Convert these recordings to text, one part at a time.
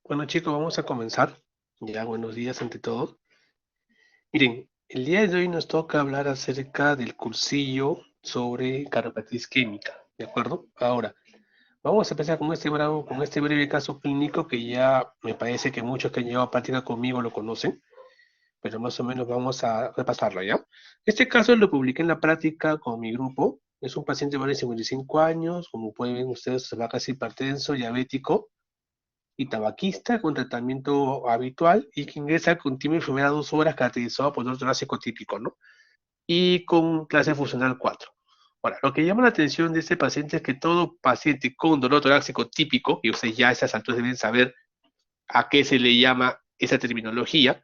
Bueno chicos, vamos a comenzar. Ya, buenos días ante todo. Miren, el día de hoy nos toca hablar acerca del cursillo sobre cardiopatía isquémica, ¿de acuerdo? Ahora, vamos a empezar con este breve caso clínico que ya me parece que muchos que han llevado práctica conmigo lo conocen, pero más o menos vamos a repasarlo, ¿ya? Este caso lo publiqué en la práctica con mi grupo. Es un paciente de 55 años, como pueden ver ustedes, se va casi hipertenso, diabético, y tabaquista con tratamiento habitual y que ingresa con tiempo de enfermedad 2 horas caracterizado por dolor torácico típico, ¿no? Y con clase funcional 4. Ahora, lo que llama la atención de este paciente es que todo paciente con dolor torácico típico, y ustedes ya a esas alturas deben saber a qué se le llama esa terminología,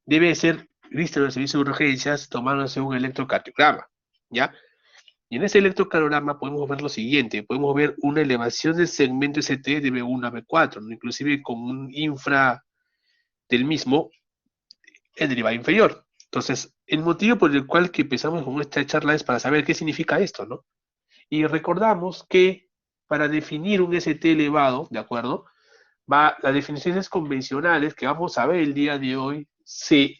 debe ser visto en el servicio de urgencias tomándose un electrocardiograma, ¿ya? Y en ese electrocardiograma podemos ver lo siguiente, podemos ver una elevación del segmento ST de B1 a B4, ¿no? Inclusive con un infra del mismo, el derivado inferior. Entonces, el motivo por el cual que empezamos con esta charla es para saber qué significa esto, ¿no? Y recordamos que para definir un ST elevado, ¿de acuerdo? Las definiciones convencionales que vamos a ver el día de hoy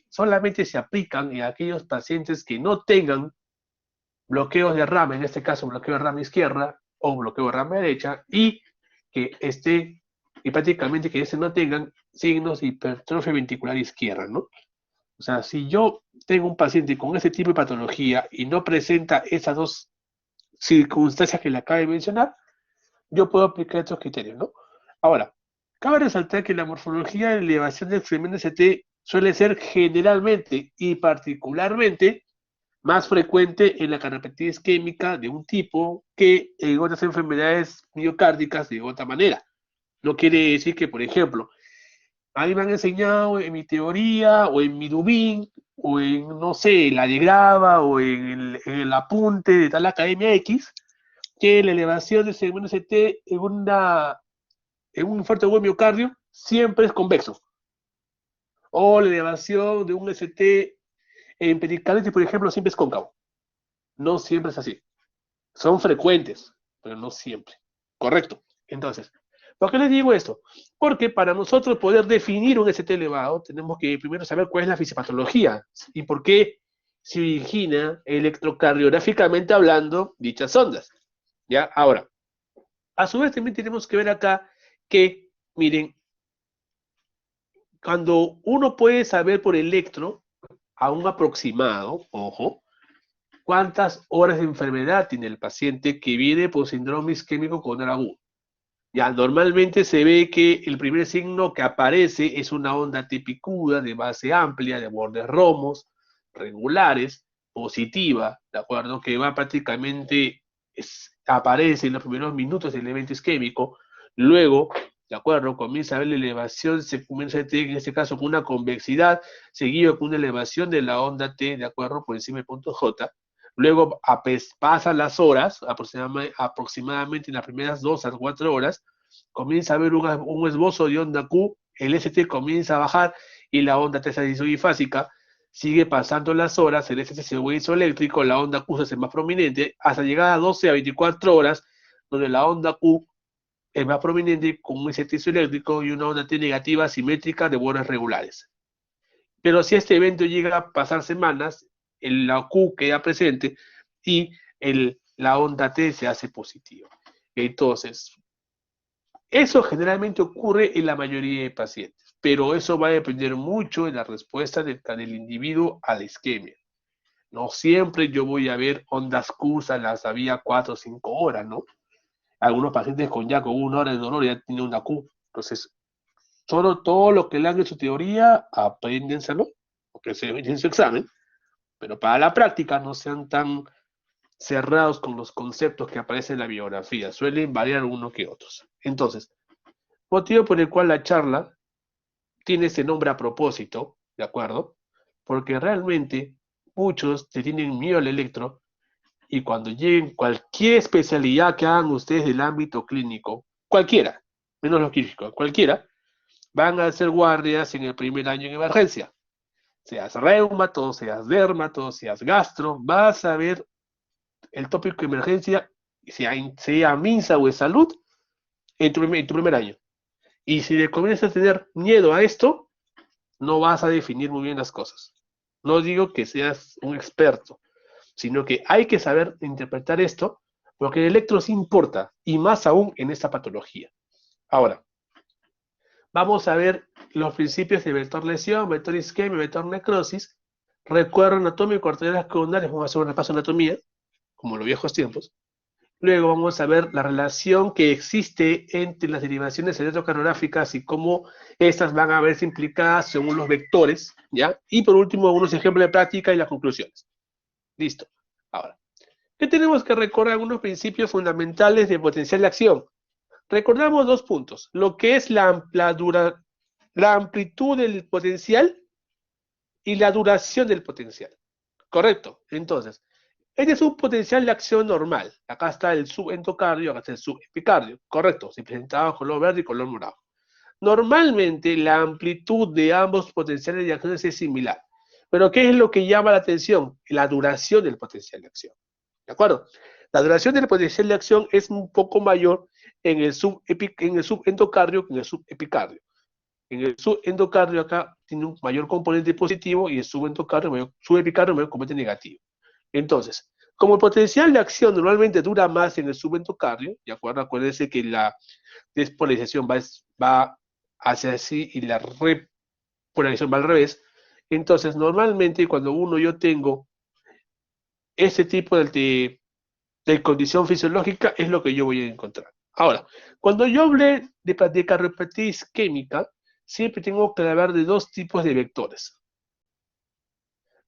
solamente se aplican en aquellos pacientes que no tengan bloqueos de rama, en este caso bloqueo de rama izquierda o bloqueo de rama derecha, y que y prácticamente que no tengan signos de hipertrofia ventricular izquierda, ¿no? O sea, si yo tengo un paciente con ese tipo de patología y no presenta esas dos circunstancias que le acabo de mencionar, yo puedo aplicar estos criterios, ¿no? Ahora, cabe resaltar que la morfología de elevación del segmento ST suele ser generalmente y particularmente más frecuente en la cardiopatía isquémica de un tipo que en otras enfermedades miocárdicas de otra manera. No quiere decir que, por ejemplo, a mí me han enseñado en mi teoría, o en mi Dubin, o en, no sé, la de Grava, o en el apunte de tal academia X, que la elevación del segmento CT en un infarto de miocardio siempre es convexo. O la elevación de un ST en pericarditis, por ejemplo, siempre es cóncavo. No siempre es así. Son frecuentes, pero no siempre. Correcto. Entonces, ¿por qué les digo esto? Porque para nosotros poder definir un ST elevado, tenemos que primero saber cuál es la fisiopatología y por qué se origina electrocardiográficamente hablando dichas ondas. ¿Ya? Ahora, a su vez también tenemos que ver acá que, miren, cuando uno puede saber por electro, a un aproximado, ojo, cuántas horas de enfermedad tiene el paciente que viene por síndrome isquémico con agudo. Ya, normalmente se ve que el primer signo que aparece es una onda tipicuda de base amplia, de bordes romos, regulares, positiva, ¿de acuerdo? Que va prácticamente, aparece en los primeros minutos del evento isquémico, luego, ¿de acuerdo? Comienza a ver la elevación, se comienza a tener, en este caso, con una convexidad, seguido con una elevación de la onda T, ¿de acuerdo? Por encima del punto J. Luego pasan las horas, aproximadamente en las primeras 2 a 4 horas, comienza a haber un esbozo de onda Q, el ST comienza a bajar y la onda T se hizo bifásica, sigue pasando las horas, el ST se vuelve isoeléctrico, la onda Q se hace más prominente, hasta llegar a 12 a 24 horas, donde la onda Q es más prominente con un ST isoeléctrico y una onda T negativa simétrica de bordes regulares. Pero si este evento llega a pasar semanas, la Q queda presente y la onda T se hace positiva. Entonces, eso generalmente ocurre en la mayoría de pacientes, pero eso va a depender mucho de la respuesta del individuo a la isquemia. No siempre yo voy a ver ondas Q a las había 4 o 5 horas, ¿no? Algunos pacientes con 1 hora de dolor ya tienen una Q. Entonces, solo todo lo que le hagan en su teoría, apréndenselo, porque se ven en su examen, pero para la práctica no sean tan cerrados con los conceptos que aparecen en la biografía, suelen variar uno que otros. Entonces, motivo por el cual la charla tiene ese nombre a propósito, ¿de acuerdo? Porque realmente muchos te tienen miedo al electro y cuando lleguen cualquier especialidad que hagan ustedes del ámbito clínico, cualquiera, menos los quirúrgicos, cualquiera, van a hacer guardias en el primer año en emergencia. Seas reumato, seas dermato, seas gastro, vas a ver el tópico de emergencia, sea MINSA o de salud, en tu primer año. Y si le comienzas a tener miedo a esto, no vas a definir muy bien las cosas. No digo que seas un experto, sino que hay que saber interpretar esto, porque el electro sí importa, y más aún en esta patología. Ahora, vamos a ver los principios de vector lesión, vector isquemia, vector necrosis, recuadro anatómico, arterias secundarias, vamos a hacer un repaso de anatomía, como en los viejos tiempos. Luego vamos a ver la relación que existe entre las derivaciones electrocardiográficas y cómo estas van a verse implicadas según los vectores, ¿ya? Y por último, algunos ejemplos de práctica y las conclusiones. Listo. Ahora, ¿qué tenemos que recordar? Algunos principios fundamentales de potencial de acción. Recordamos dos puntos, lo que es la amplitud del potencial y la duración del potencial. Correcto. Entonces, este es un potencial de acción normal. Acá está el subendocardio, acá está el subepicardio. Correcto, se presentaba color verde y color morado. Normalmente la amplitud de ambos potenciales de acción es similar. Pero ¿qué es lo que llama la atención? La duración del potencial de acción. ¿De acuerdo? La duración del potencial de acción es un poco mayor en el subendocardio que en el subepicardio. En el subendocardio acá tiene un mayor componente positivo y el subepicardio mayor componente negativo. Entonces, como el potencial de acción normalmente dura más en el subendocardio, ¿de acuerdo? Acuérdense que la despolarización va hacia así y la repolarización va al revés. Entonces, normalmente cuando yo tengo ese tipo de condición fisiológica, es lo que yo voy a encontrar. Ahora, cuando yo hablé de cardiopatía isquémica, siempre tengo que hablar de dos tipos de vectores.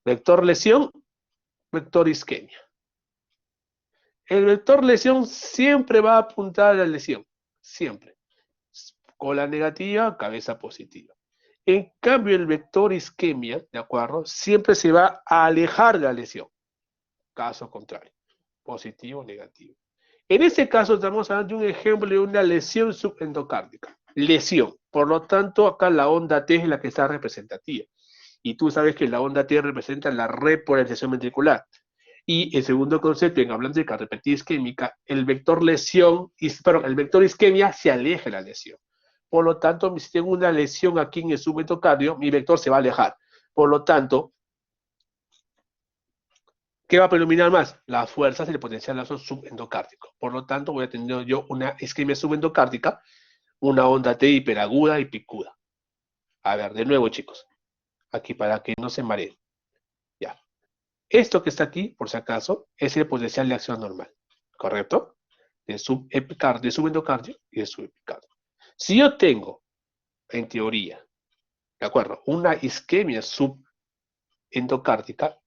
Vector lesión, vector isquemia. El vector lesión siempre va a apuntar a la lesión, siempre. Cola negativa, cabeza positiva. En cambio, el vector isquemia, ¿de acuerdo? Siempre se va a alejar de la lesión. Caso contrario, positivo o negativo. En este caso estamos hablando de un ejemplo de una lesión subendocárdica. Lesión. Por lo tanto, acá la onda T es la que está representativa. Y tú sabes que la onda T representa la repolarización ventricular. Y el segundo concepto, en hablando de cardiopatía isquémica, el vector el vector isquemia se aleja de la lesión. Por lo tanto, si tengo una lesión aquí en el subendocardio, mi vector se va a alejar. Por lo tanto, ¿qué va a predominar más? Las fuerzas del potencial lazo subendocárdico. Por lo tanto, voy a tener yo una isquemia subendocárdica, una onda T hiperaguda y picuda. A ver, de nuevo, chicos. Aquí para que no se mareen. Ya. Esto que está aquí, por si acaso, es el potencial de acción normal. ¿Correcto? De subendocardio y de subepicardio. Si yo tengo, en teoría, ¿de acuerdo? Una isquemia subendocárdica,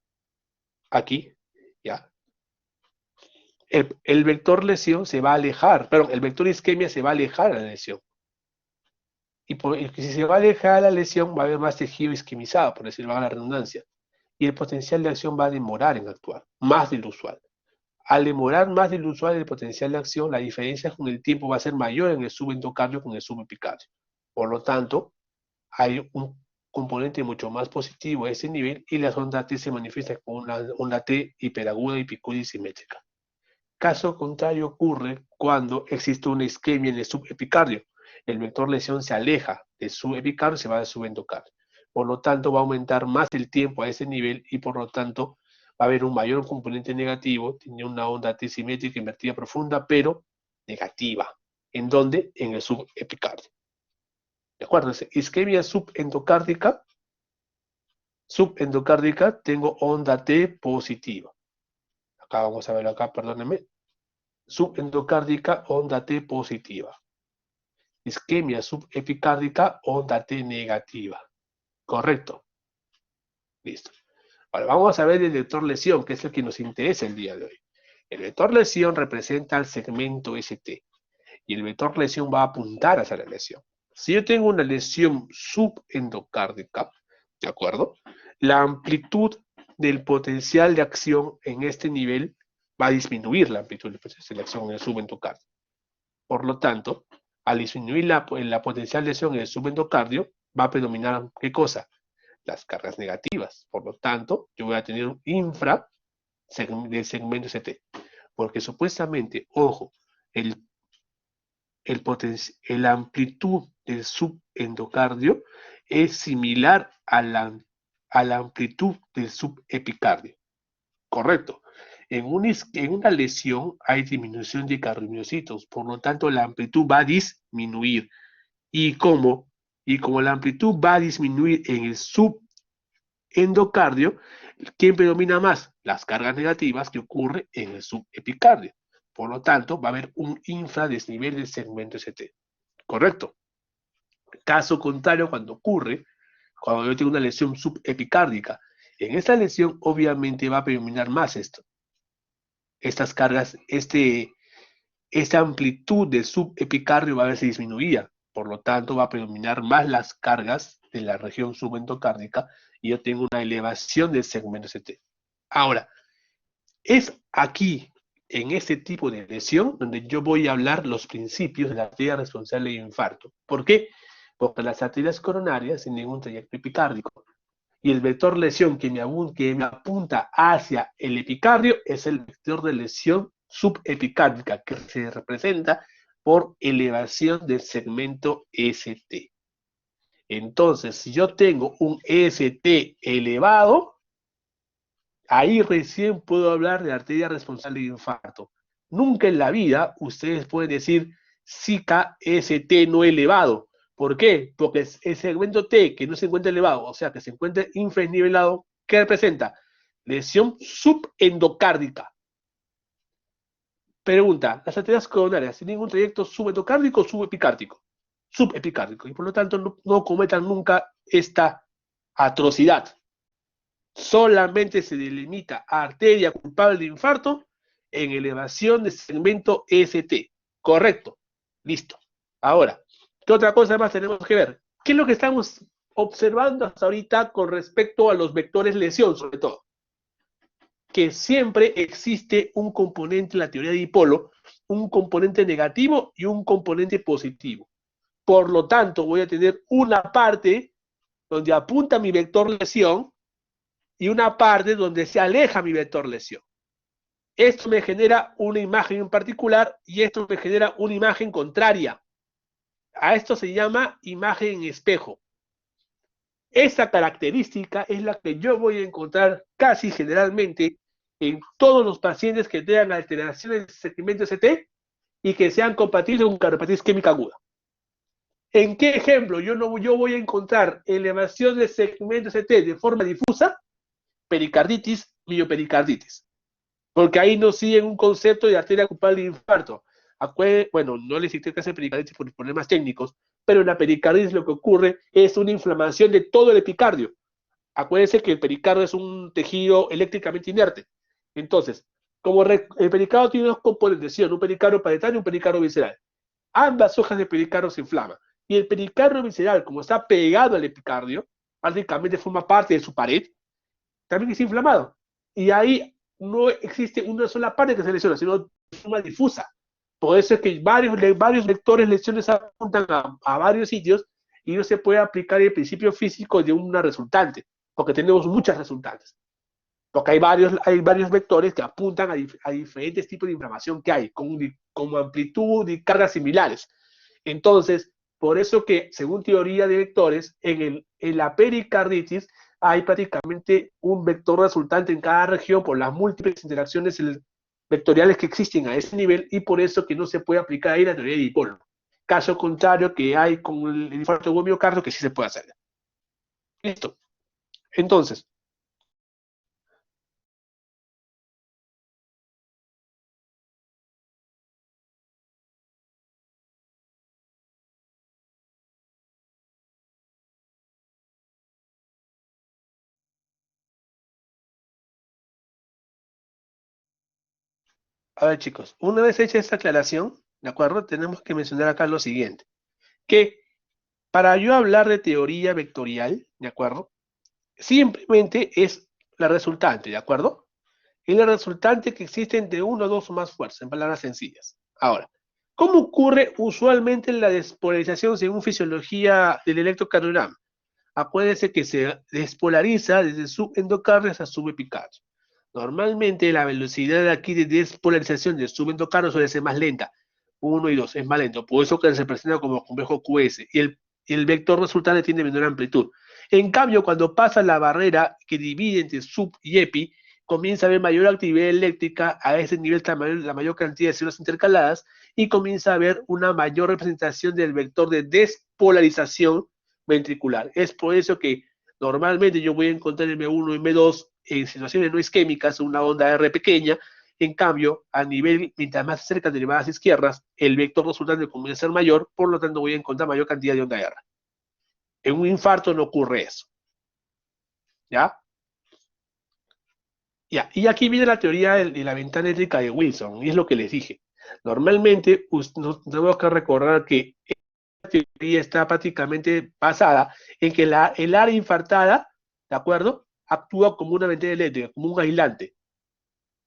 aquí, ¿ya? El vector lesión se va a alejar, perdón, el vector isquemia se va a alejar a la lesión. Y si se va a alejar a la lesión, va a haber más tejido isquemizado, por decirlo, a la redundancia. Y el potencial de acción va a demorar en actuar, más del usual. Al demorar más del usual el potencial de acción, la diferencia con el tiempo va a ser mayor en el subendocardio que en el subepicardio. Por lo tanto, hay un componente mucho más positivo a ese nivel y la onda T se manifiesta con una onda T hiperaguda y picuda y simétrica. Caso contrario ocurre cuando existe una isquemia en el subepicardio. El vector lesión se aleja del subepicardio y se va al subendocardio. Por lo tanto, va a aumentar más el tiempo a ese nivel y por lo tanto va a haber un mayor componente negativo, tiene una onda T simétrica invertida profunda, pero negativa. ¿En dónde? En el subepicardio. ¿De acuerdo? Isquemia subendocárdica, tengo onda T positiva. Acá vamos a verlo acá, perdónenme. Subendocárdica, onda T positiva. Isquemia subepicárdica, onda T negativa. Correcto. Listo. Ahora vamos a ver el vector lesión, que es el que nos interesa el día de hoy. El vector lesión representa el segmento ST y el vector lesión va a apuntar hacia la lesión. Si yo tengo una lesión subendocárdica, ¿de acuerdo? La amplitud del potencial de acción en este nivel va a disminuir la amplitud del potencial de acción en el subendocardio. Por lo tanto, al disminuir la potencial lesión en el subendocardio, va a predominar, ¿qué cosa? Las cargas negativas. Por lo tanto, yo voy a tener un infra del segmento ST. Porque supuestamente, ojo, la amplitud del subendocardio es similar a la amplitud del subepicardio. Correcto. En una lesión hay disminución de cardiomyocitos, por lo tanto la amplitud va a disminuir. ¿Y cómo? Y como la amplitud va a disminuir en el subendocardio, ¿quién predomina más? Las cargas negativas que ocurre en el subepicardio. Por lo tanto, va a haber un infradesnivel del segmento ST. ¿Correcto? Caso contrario, cuando yo tengo una lesión subepicárdica, en esta lesión obviamente va a predominar más estas cargas, esta amplitud del subepicardio va a verse disminuida. Por lo tanto, va a predominar más las cargas de la región subendocárdica y yo tengo una elevación del segmento ST. Ahora, es aquí, en este tipo de lesión, donde yo voy a hablar los principios de la arteria responsable de infarto. ¿Por qué? Porque las arterias coronarias tienen un trayecto epicárdico y el vector lesión que me apunta hacia el epicardio es el vector de lesión subepicárdica, que se representa por elevación del segmento ST. Entonces, si yo tengo un ST elevado, ahí recién puedo hablar de arteria responsable de infarto. Nunca en la vida ustedes pueden decir SICA ST no elevado. ¿Por qué? Porque el segmento T que no se encuentra elevado, o sea, que se encuentra infranivelado, ¿qué representa? Lesión subendocárdica. Pregunta, ¿las arterias coronarias tienen un trayecto subendocárdico o subepicárdico? Subepicárdico. Y por lo tanto no cometan nunca esta atrocidad. Solamente se delimita a arteria culpable de infarto en elevación de segmento ST. Correcto. Listo. Ahora, ¿qué otra cosa más tenemos que ver? ¿Qué es lo que estamos observando hasta ahorita con respecto a los vectores lesión, sobre todo? Que siempre existe un componente en la teoría de dipolo, un componente negativo y un componente positivo. Por lo tanto, voy a tener una parte donde apunta mi vector lesión y una parte donde se aleja mi vector lesión. Esto me genera una imagen en particular y esto me genera una imagen contraria. A esto se llama imagen en espejo. Esa característica es la que yo voy a encontrar casi generalmente en todos los pacientes que tengan alteraciones del segmento ST y que sean compatibles con cardiopatía isquémica aguda. ¿En qué ejemplo yo voy a encontrar elevación del segmento ST de forma difusa? Pericarditis, miopericarditis. Porque ahí nos siguen un concepto de arteria culpable de infarto. Bueno, no les cité que hace pericarditis por problemas técnicos, pero en la pericarditis lo que ocurre es una inflamación de todo el epicardio. Acuérdense que el pericardio es un tejido eléctricamente inerte. Entonces, como el pericardio tiene dos componentes, ¿sí? Un pericardio parietal y un pericardio visceral. Ambas hojas de pericardio se inflaman. Y el pericardio visceral, como está pegado al epicardio, prácticamente forma parte de su pared, también es inflamado. Y ahí no existe una sola parte que se lesiona, sino de forma difusa. Por eso es que varios vectores lesiones apuntan a varios sitios y no se puede aplicar el principio físico de una resultante, porque tenemos muchas resultantes. Porque hay varios vectores que apuntan a diferentes tipos de inflamación que hay, con amplitud y cargas similares. Entonces, por eso que, según teoría de vectores, en la pericarditis hay prácticamente un vector resultante en cada región por las múltiples interacciones vectoriales que existen a ese nivel y por eso que no se puede aplicar ahí la teoría de dipolo. Caso contrario que hay con el infarto de miocardio que sí se puede hacer. Listo. Entonces, a ver chicos, una vez hecha esta aclaración, ¿de acuerdo? Tenemos que mencionar acá lo siguiente, que para yo hablar de teoría vectorial, ¿de acuerdo? Simplemente es la resultante, ¿de acuerdo? Es la resultante que existe entre uno o dos o más fuerzas, en palabras sencillas. Ahora, ¿cómo ocurre usualmente la despolarización según fisiología del electrocardiograma? Acuérdense que se despolariza desde subendocardio hasta subepicardio. Normalmente la velocidad aquí de despolarización del subendocardio suele ser más lenta. 1 y 2, es más lento, por eso que se presenta como complejo QS, y el vector resultante tiene menor amplitud. En cambio, cuando pasa la barrera que divide entre sub y epi, comienza a haber mayor actividad eléctrica, a ese nivel está la mayor cantidad de células intercaladas, y comienza a haber una mayor representación del vector de despolarización ventricular. Es por eso que normalmente yo voy a encontrar M1 y M2 en situaciones no isquémicas, una onda R pequeña. En cambio, a nivel, mientras más cerca de derivadas izquierdas, el vector resultante comienza a ser mayor, por lo tanto voy a encontrar mayor cantidad de onda R. En un infarto no ocurre eso. ¿Ya? Ya, y aquí viene la teoría de la ventana eléctrica de Wilson, y es lo que les dije. Normalmente, nos tenemos que recordar que esta teoría está prácticamente basada en que el área infartada, ¿de acuerdo? Actúa como una ventana eléctrica, como un aislante,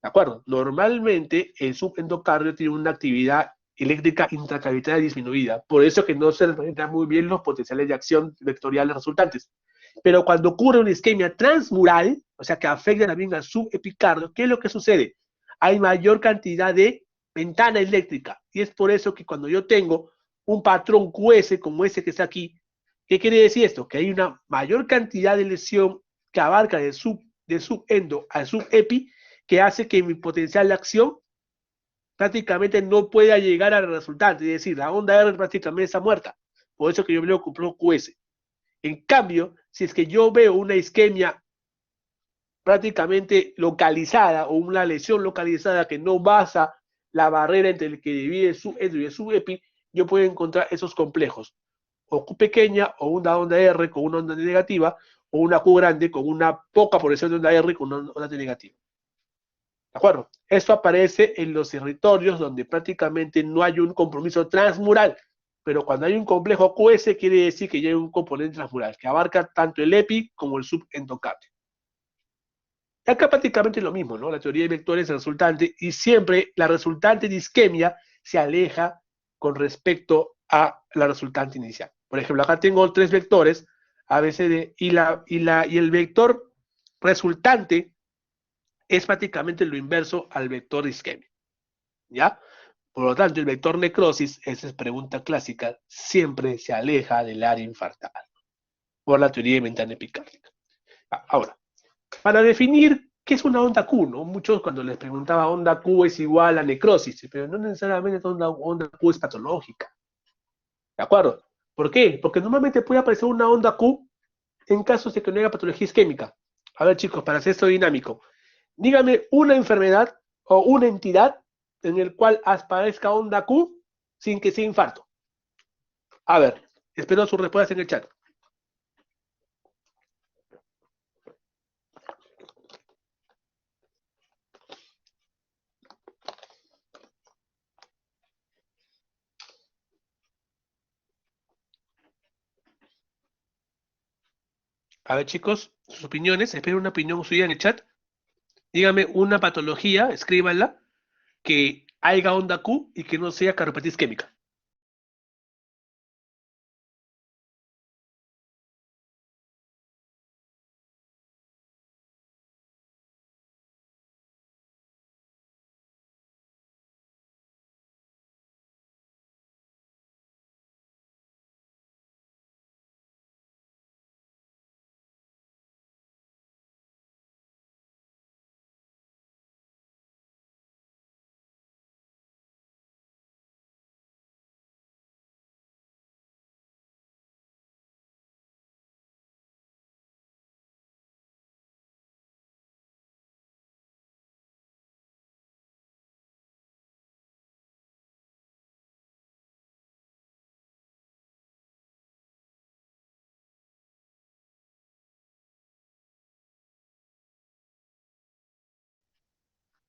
¿de acuerdo? Normalmente el subendocardio tiene una actividad eléctrica intracavitaria disminuida, por eso que no se representan muy bien los potenciales de acción vectoriales resultantes. Pero cuando ocurre una isquemia transmural, o sea que afecta también al subepicardio, ¿qué es lo que sucede? Hay mayor cantidad de ventana eléctrica, y es por eso que cuando yo tengo un patrón QS como ese que está aquí, ¿qué quiere decir esto? Que hay una mayor cantidad de lesión que abarca de subendo al subepi, que hace que mi potencial de acción prácticamente no pueda llegar al resultante, es decir, la onda R prácticamente está muerta. Por eso que yo veo compró QS. En cambio, si es que yo veo una isquemia prácticamente localizada o una lesión localizada que no basa la barrera entre el que divide el subendo y el subepi, yo puedo encontrar esos complejos, o Q pequeña, o una onda R con una onda negativa, o una Q grande con una poca porción de onda R con una onda negativa. ¿De acuerdo? Esto aparece en los territorios donde prácticamente no hay un compromiso transmural, pero cuando hay un complejo QS quiere decir que ya hay un componente transmural que abarca tanto el EPI como el subendocardio. Acá prácticamente es lo mismo, ¿no? La teoría de vectores resultante, y siempre la resultante de isquemia se aleja con respecto a la resultante inicial. Por ejemplo, acá tengo 3 vectores, ABCD, y el vector resultante es prácticamente lo inverso al vector de isquemia, ¿ya? Por lo tanto, el vector necrosis, esa es pregunta clásica, siempre se aleja del área infartada, por la teoría de ventana epicárdica. Ahora, para definir qué es una onda Q, ¿no? Muchos cuando les preguntaba onda Q es igual a necrosis, pero no necesariamente onda Q es patológica, ¿de acuerdo? ¿Por qué? Porque normalmente puede aparecer una onda Q en casos de que no haya patología isquémica. A ver, chicos, para hacer esto dinámico, dígame una enfermedad o una entidad en el cual aparezca onda Q sin que sea infarto. A ver, espero sus respuestas en el chat. A ver, chicos, sus opiniones. Espero una opinión suya en el chat. Dígame una patología, escríbanla, que haya onda Q y que no sea cardiopatía isquémica.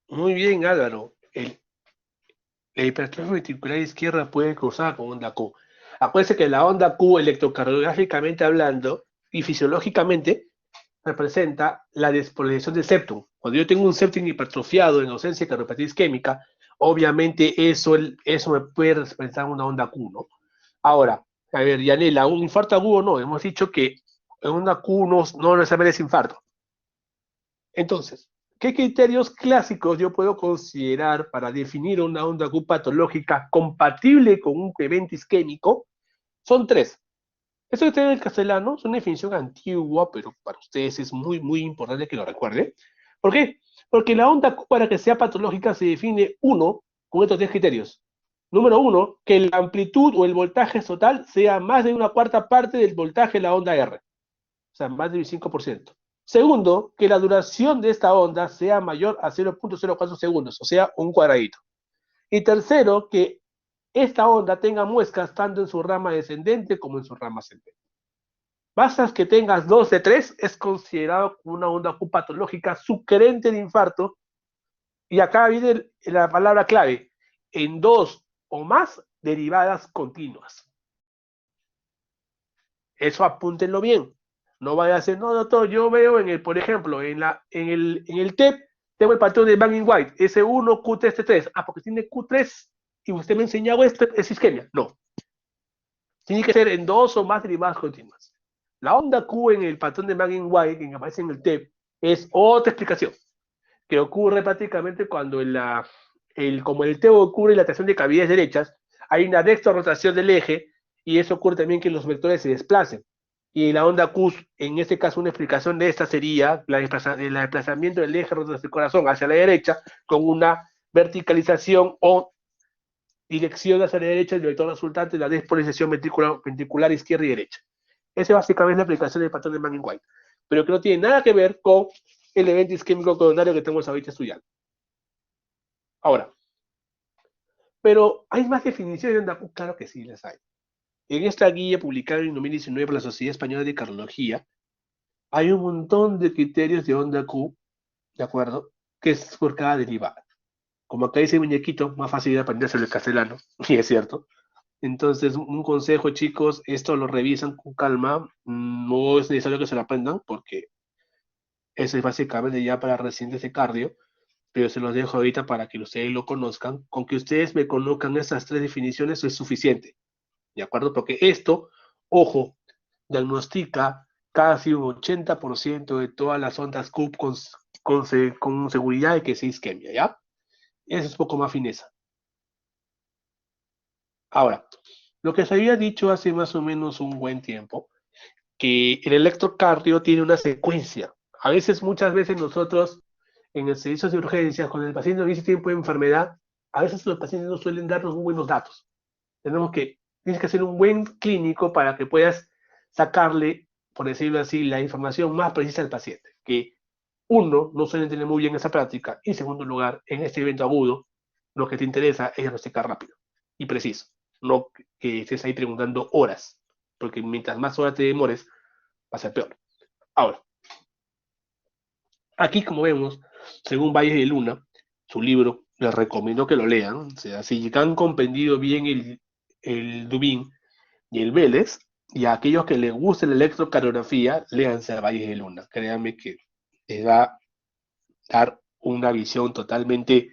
Muy bien, Álvaro. La hipertrofia ventricular izquierda puede causar con onda Q. Acuérdense que la onda Q, electrocardiográficamente hablando y fisiológicamente, representa la despolarización del septum. Cuando yo tengo un septum hipertrofiado en ausencia de cardiopatía isquémica, obviamente eso me puede representar una onda Q, ¿no? Ahora, a ver, Yanela, ¿un infarto agudo no? Hemos dicho que una Q no necesariamente es infarto. Entonces, ¿Qué criterios clásicos yo puedo considerar para definir una onda Q patológica compatible con un evento isquémico? Son tres. Eso que está en el castellano es una definición antigua, pero para ustedes es muy, muy importante que lo recuerden. ¿Por qué? Porque la onda Q, para que sea patológica, se define, uno, con estos tres criterios. Número uno, que la amplitud o el voltaje total sea más de una cuarta parte del voltaje de la onda R. O sea, más del 5%. Segundo, que la duración de esta onda sea mayor a 0.04 segundos, o sea, un cuadradito. Y tercero, que esta onda tenga muescas tanto en su rama descendente como en su rama ascendente. Basta que tengas 2 de 3, es considerado una onda Q patológica sugerente de infarto. Y acá viene la palabra clave, en 2 o más derivadas continuas. Eso apúntenlo bien. No vaya a ser, no, doctor, yo veo por ejemplo, en el TEP, tengo el patrón de Banging White, S1, Q3, T3. Ah, porque tiene Q3 y usted me ha enseñado esto, es isquemia. No. Tiene que ser en 2 o más derivadas continuas. La onda Q en el patrón de Banging White, que aparece en el TEP, es otra explicación, que ocurre prácticamente cuando como el TEP ocurre la atracción de cavidades derechas, hay una rotación del eje, y eso ocurre también que los vectores se desplacen. Y la onda Q, en este caso, una explicación de esta sería el desplazamiento del eje rotacional del corazón hacia la derecha con una verticalización o dirección hacia la derecha del vector resultante de la despolarización ventricular izquierda y derecha. Esa básicamente es la aplicación del patrón de Manning-White, pero que no tiene nada que ver con el evento isquémico coronario que estamos ahorita estudiando. Ahora, pero ¿hay más definiciones de onda Q? Claro que sí, las hay. En esta guía publicada en 2019 por la Sociedad Española de Cardiología, hay un montón de criterios de onda Q, ¿de acuerdo? Que es por cada derivada. Como acá dice muñequito, más fácil de aprenderse el castellano, y es cierto. Entonces, un consejo, chicos, esto lo revisan con calma, no es necesario que se lo aprendan, porque eso es básicamente ya para residentes de cardio, pero se los dejo ahorita para que ustedes lo conozcan. Con que ustedes me conozcan esas tres definiciones es suficiente, ¿de acuerdo? Porque esto, ojo, diagnostica casi un 80% de todas las ondas CUP con seguridad de que es isquemia, ¿ya? Eso es un poco más fineza. Ahora, lo que se había dicho hace más o menos un buen tiempo, que el electrocardio tiene una secuencia. A veces, muchas veces nosotros en el servicio de urgencias, cuando el paciente no dice tiempo de enfermedad, a veces los pacientes no suelen darnos muy buenos datos. Tienes que hacer un buen clínico para que puedas sacarle, por decirlo así, la información más precisa al paciente. Que uno, no suelen tener muy bien esa práctica. Y en segundo lugar, en este evento agudo, lo que te interesa es diagnosticar rápido y preciso. No que estés ahí preguntando horas, porque mientras más horas te demores, va a ser peor. Ahora, aquí como vemos, según Valles de Luna, su libro, les recomiendo que lo lean. O sea, si han comprendido bien el Dubin y el Vélez, y a aquellos que les guste la electrocardiografía, léanse a Valles de Luna. Créanme que les va a dar una visión totalmente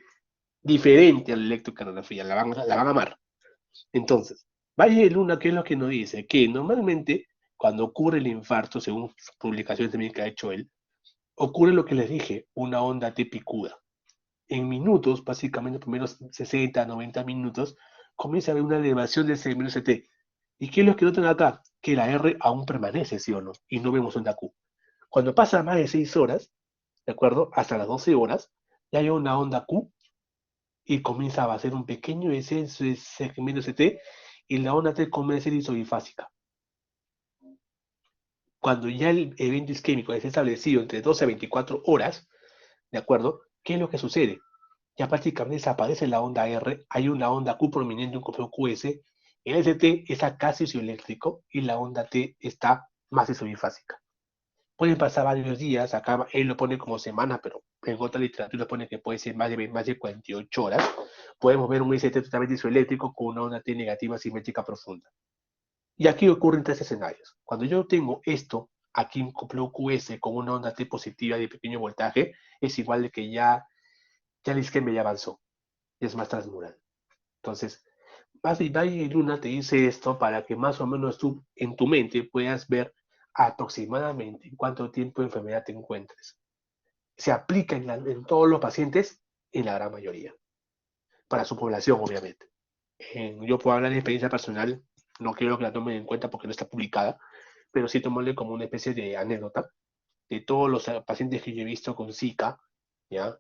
diferente a la electrocardiografía. La van a amar. Entonces, Valle de Luna, ¿qué es lo que nos dice? Que normalmente cuando ocurre el infarto, según publicaciones también que ha hecho él, ocurre lo que les dije, una onda T picuda. En minutos, básicamente primeros 60, 90 minutos, comienza a haber una elevación de ese T. ¿Y qué es lo que notan acá? Que la R aún permanece, ¿sí o no? Y no vemos onda Q. Cuando pasa más de 6 horas, ¿de acuerdo? Hasta las 12 horas, ya hay una onda Q y comienza a hacer un pequeño descenso de segmento T y la onda T comienza a ser isobifásica. Cuando ya el evento isquémico es establecido entre 12 a 24 horas, ¿de acuerdo? ¿Qué es lo que sucede? Ya prácticamente desaparece la onda R, hay una onda Q prominente, un complejo QS, el ST está casi isoeléctrico y la onda T está más isobifásica. Pueden pasar varios días, acá él lo pone como semana, pero en otra literatura pone que puede ser más de 48 horas. Podemos ver un ST totalmente isoeléctrico con una onda T negativa simétrica profunda. Y aquí ocurren tres escenarios. Cuando yo tengo esto, aquí un complejo QS con una onda T positiva de pequeño voltaje, es igual de que ya el isquemia ya avanzó, y es más transmural. Entonces, Valle y Luna te dice esto para que más o menos tú en tu mente puedas ver aproximadamente en cuánto tiempo de enfermedad te encuentres. se aplica en todos los pacientes, en la gran mayoría, para su población, obviamente. Yo puedo hablar de experiencia personal, no quiero que la tomen en cuenta porque no está publicada, pero sí tomarle como una especie de anécdota de todos los pacientes que yo he visto con Zika, ¿ya?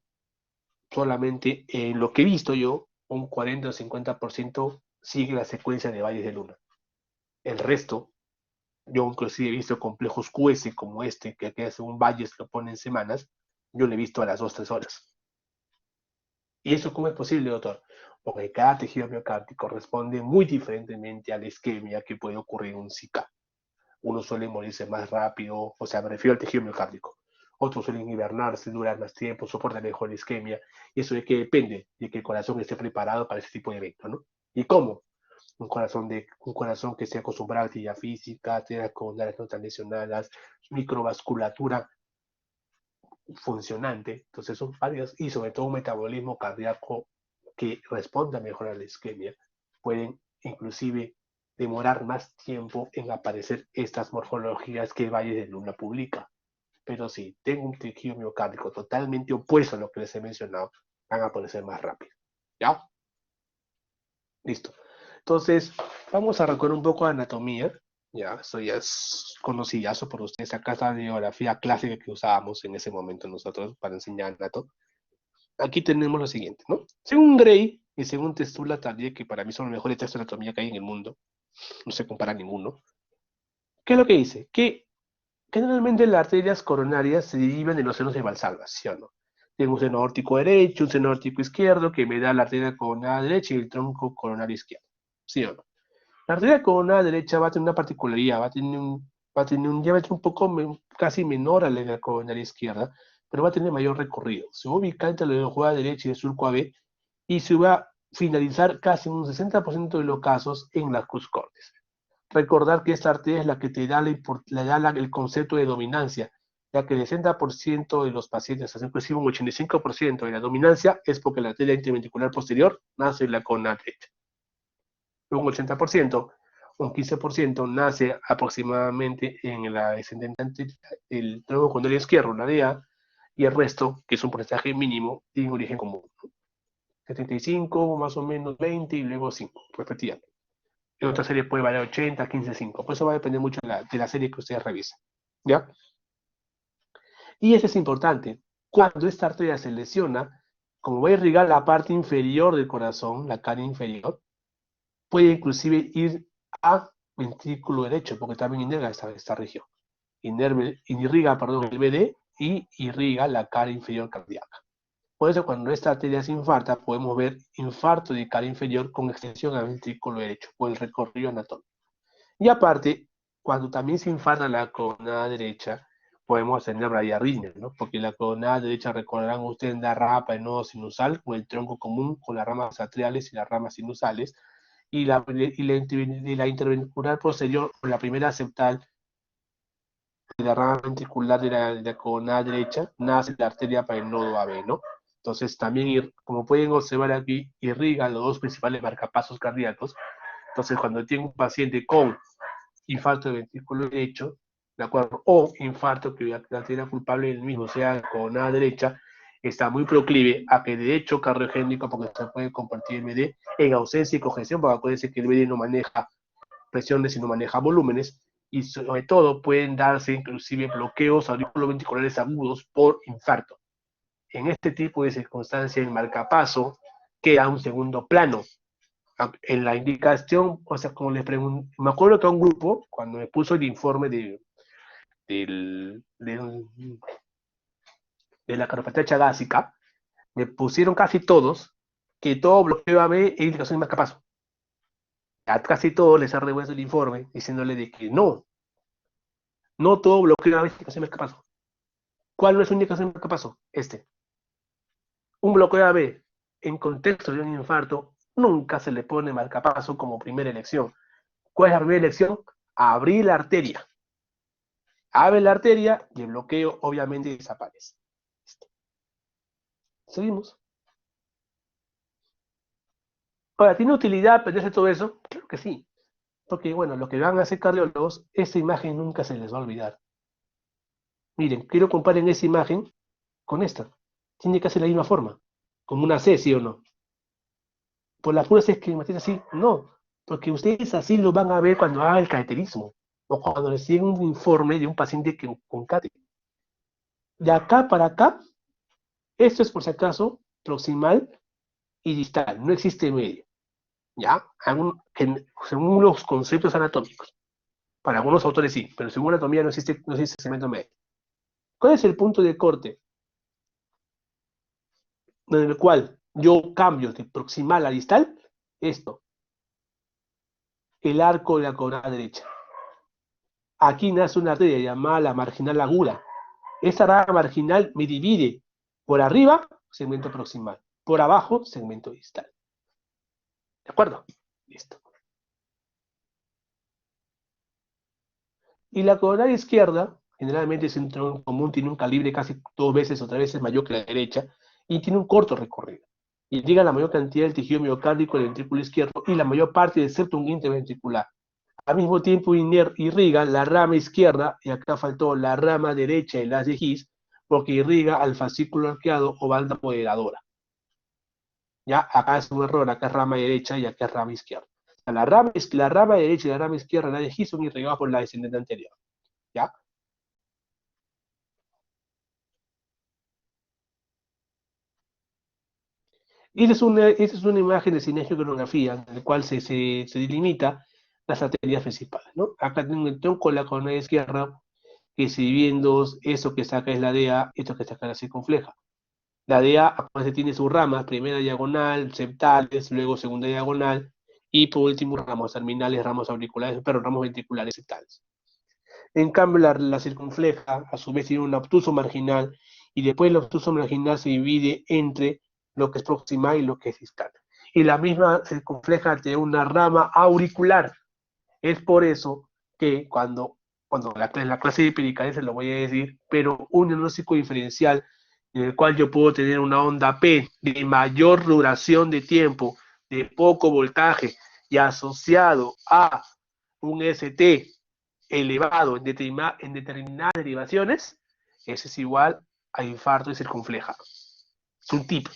Solamente en lo que he visto yo, un 40 o 50% sigue la secuencia de valles de luna. El resto, yo inclusive he visto complejos QS como este, que según valles lo ponen semanas, yo lo he visto a las 2 o 3 horas. ¿Y eso cómo es posible, doctor? Porque cada tejido miocárdico responde muy diferentemente a la isquemia que puede ocurrir en un Zika. Unos suelen morirse más rápido, o sea, me refiero al tejido miocárdico. Otros suelen hibernarse, duran más tiempo, soportan mejor la isquemia. Y eso de que depende de que el corazón esté preparado para ese tipo de evento, ¿no? ¿Y cómo? Un corazón que esté acostumbrado a actividad física, tenga coronarias no tan lesionadas, microvasculatura funcionante. Entonces son varias, y sobre todo un metabolismo cardíaco que responda mejor a la isquemia. Pueden inclusive demorar más tiempo en aparecer estas morfologías que Valle de Luna publica. Pero si tengo un tejido miocárdico totalmente opuesto a lo que les he mencionado, van a aparecer más rápido. ¿Ya? Listo. Entonces, vamos a recordar un poco de anatomía. Ya, esto ya es conocidazo por ustedes. Acá está la bibliografía clásica que usábamos en ese momento nosotros para enseñar anato. Aquí tenemos lo siguiente, ¿no? Según Gray y según Testula Tardieu, que para mí son los mejores textos de anatomía que hay en el mundo, no se compara a ninguno. ¿Qué es lo que dice? Que generalmente las arterias coronarias se dividen en los senos de Valsalva, ¿sí o no? Tengo un seno aórtico derecho, un seno aórtico izquierdo, que me da la arteria coronaria derecha y el tronco coronario izquierdo, ¿sí o no? La arteria coronaria derecha va a tener una particularidad, va a tener un diámetro un poco casi menor a la de la coronaria izquierda, pero va a tener mayor recorrido. Se va a ubicar entre la longitudinal derecha y el surco AB y se va a finalizar casi en un 60% de los casos en la cruz cortes. Recordar que esta arteria es la que te da, el concepto de dominancia, ya que el 60% de los pacientes, inclusive un 85% de la dominancia, es porque la arteria interventricular posterior nace en la coronaria derecha. Un 80%, un 15% nace aproximadamente en la descendente del tronco coronario izquierdo, la DEA, y el resto, que es un porcentaje mínimo, tiene origen común. 75, más o menos 20 y luego 5, respectivamente. En otra serie puede variar 80, 15, 5. Por eso va a depender mucho de la serie que ustedes revisen. ¿Ya? Y eso es importante. Cuando esta arteria se lesiona, como va a irrigar la parte inferior del corazón, la cara inferior, puede inclusive ir a ventrículo derecho, porque también innerva esta región. Irriga, perdón, el BD y irriga la cara inferior cardíaca. Por eso cuando esta arteria se infarta, podemos ver infarto de cara inferior con extensión al ventrículo derecho, por el recorrido anatómico. Y aparte, cuando también se infarta la coronada derecha, podemos tener bradiarritmia, ¿no? Porque la coronada derecha, recordarán ustedes, la rama del nodo sinusal, con el tronco común, con las ramas atriales y las ramas sinusales, y la interventricular posterior, con la primera septal de la rama ventricular de la coronada derecha, nace la arteria para el nodo AB, ¿no? Entonces, también, como pueden observar aquí, irriga los dos principales marcapasos cardíacos. Entonces, cuando tengo un paciente con infarto de ventrículo derecho, ¿de acuerdo? O infarto que la arteria culpable del mismo sea con la derecha, está muy proclive a que de hecho cardiogénico, porque se puede compartir el BD en ausencia y congestión, porque acuérdense que el BD no maneja presiones y no maneja volúmenes, y sobre todo pueden darse inclusive bloqueos auriculoventriculares agudos por infarto. En este tipo de circunstancias, el marcapaso queda a un segundo plano. En la indicación, o sea, como les pregunto, me acuerdo que a un grupo, cuando me puso el informe de la cardiopatía chagásica, me pusieron casi todos que todo bloqueo AB es indicación de marcapaso. A casi todos les ha revuelto el informe diciéndole de que no todo bloqueo AB es indicación de marcapaso. ¿Cuál no es una indicación de marcapaso? Un bloqueo AB en contexto de un infarto nunca se le pone marcapaso como primera elección. ¿Cuál es la primera elección? Abrir la arteria. Abre la arteria y el bloqueo obviamente desaparece. Seguimos. Ahora, ¿tiene utilidad aprenderse todo eso? Claro que sí. Porque, bueno, lo que van a hacer cardiólogos, esa imagen nunca se les va a olvidar. Miren, quiero comparen esa imagen con esta. Tiene que hacer la misma forma, como una C, ¿sí o no? Por las puras esquematiza así, no, porque ustedes así lo van a ver cuando haga el cateterismo o cuando les llegue un informe de un paciente con CATE. De acá para acá, esto es por si acaso proximal y distal, no existe medio, ¿ya? Según los conceptos anatómicos. Para algunos autores sí, pero según anatomía no existe segmento medio. ¿Cuál es el punto de corte en el cual yo cambio de proximal a distal? Esto, el arco de la coronada derecha. Aquí nace una arteria llamada la marginal aguda. Esa rama marginal me divide por arriba, segmento proximal, por abajo, segmento distal. ¿De acuerdo? Listo. Y la coronaria izquierda, generalmente es un tronco común, tiene un calibre casi 2 veces o 3 veces mayor que la derecha y tiene un corto recorrido. Indica la mayor cantidad del tejido miocárdico del ventrículo izquierdo y la mayor parte del septum interventricular. Al mismo tiempo irriga la rama izquierda, y acá faltó la rama derecha y la de His, porque irriga al fascículo arqueado o banda moderadora. Ya, acá es un error, acá es rama derecha y acá es rama izquierda. La rama derecha y la rama izquierda de la de His son irrigadas por la descendente anterior. ¿Ya? Y esa es una imagen de cinesiografía en la cual se delimita las arterias principales, ¿no? Acá tengo el tronco de la coronaria izquierda que se divide en dos, eso que saca es la DEA, esto que saca es la circunfleja. La DEA acuérdense, tiene sus ramas, primera diagonal, septales, luego segunda diagonal, y por último ramos terminales, ramos auriculares, pero ramos ventriculares septales. En cambio, la circunfleja, a su vez, tiene un obtuso marginal, y después el obtuso marginal se divide entre lo que es proximal y lo que es distal. Y la misma circunfleja tiene una rama auricular. Es por eso que cuando en la clase de pericales se lo voy a decir, pero un diagnóstico diferencial en el cual yo puedo tener una onda P de mayor duración de tiempo, de poco voltaje y asociado a un ST elevado en determinadas derivaciones, ese es igual a infarto de circunfleja. Es un tip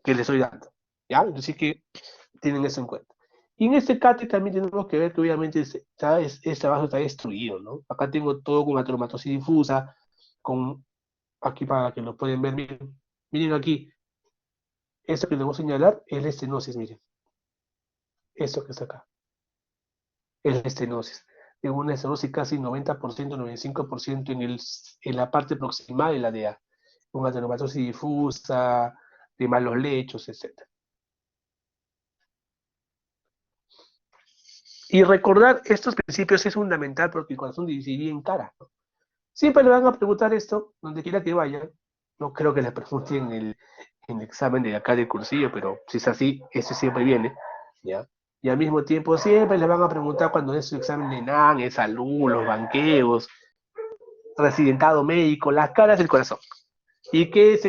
que les estoy dando. ¿Ya? Así que tienen eso en cuenta. Y en este CATE también tenemos que ver que obviamente este vaso está destruido, ¿no? Acá tengo todo con atromatosis difusa, con, aquí para que lo pueden ver, miren aquí, esto que les voy a señalar es la estenosis, miren, esto que está acá, es la estenosis. Tengo una estenosis casi 90%, 95% en la parte proximal de la DEA, con ateromatosis difusa, de malos lechos, etc. Y recordar estos principios es fundamental porque el corazón divide bien cara, ¿no? Siempre le van a preguntar esto, donde quiera que vayan. No creo que le pregunten en el examen de acá del cursillo, pero si es así, eso siempre viene, ¿ya? Y al mismo tiempo siempre le van a preguntar cuando es su examen de NAN, de salud, los banqueos, residentado médico, las caras del corazón. ¿Y qué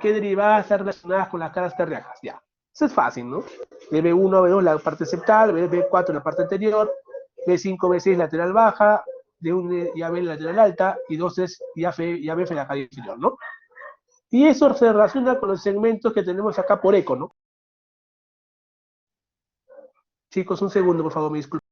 derivadas están relacionadas con las caras cardíacas? Ya. Eso es fácil, ¿no? B1, B2 la parte septal, B4 la parte anterior, B5, B6 lateral baja, D1 y AB lateral alta, y 2 es y ABF la calle inferior, ¿no? Y eso se relaciona con los segmentos que tenemos acá por eco, ¿no? Chicos, un segundo, por favor, me disculpen.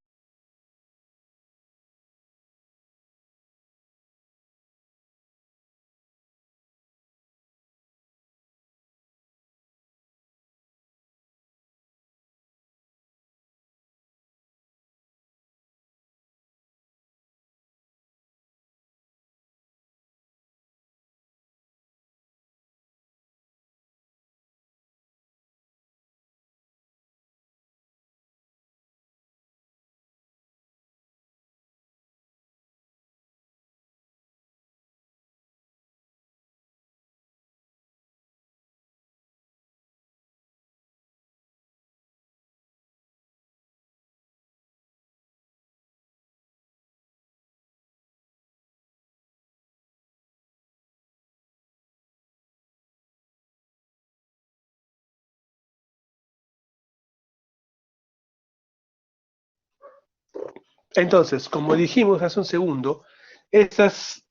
Entonces, como dijimos hace un segundo, estas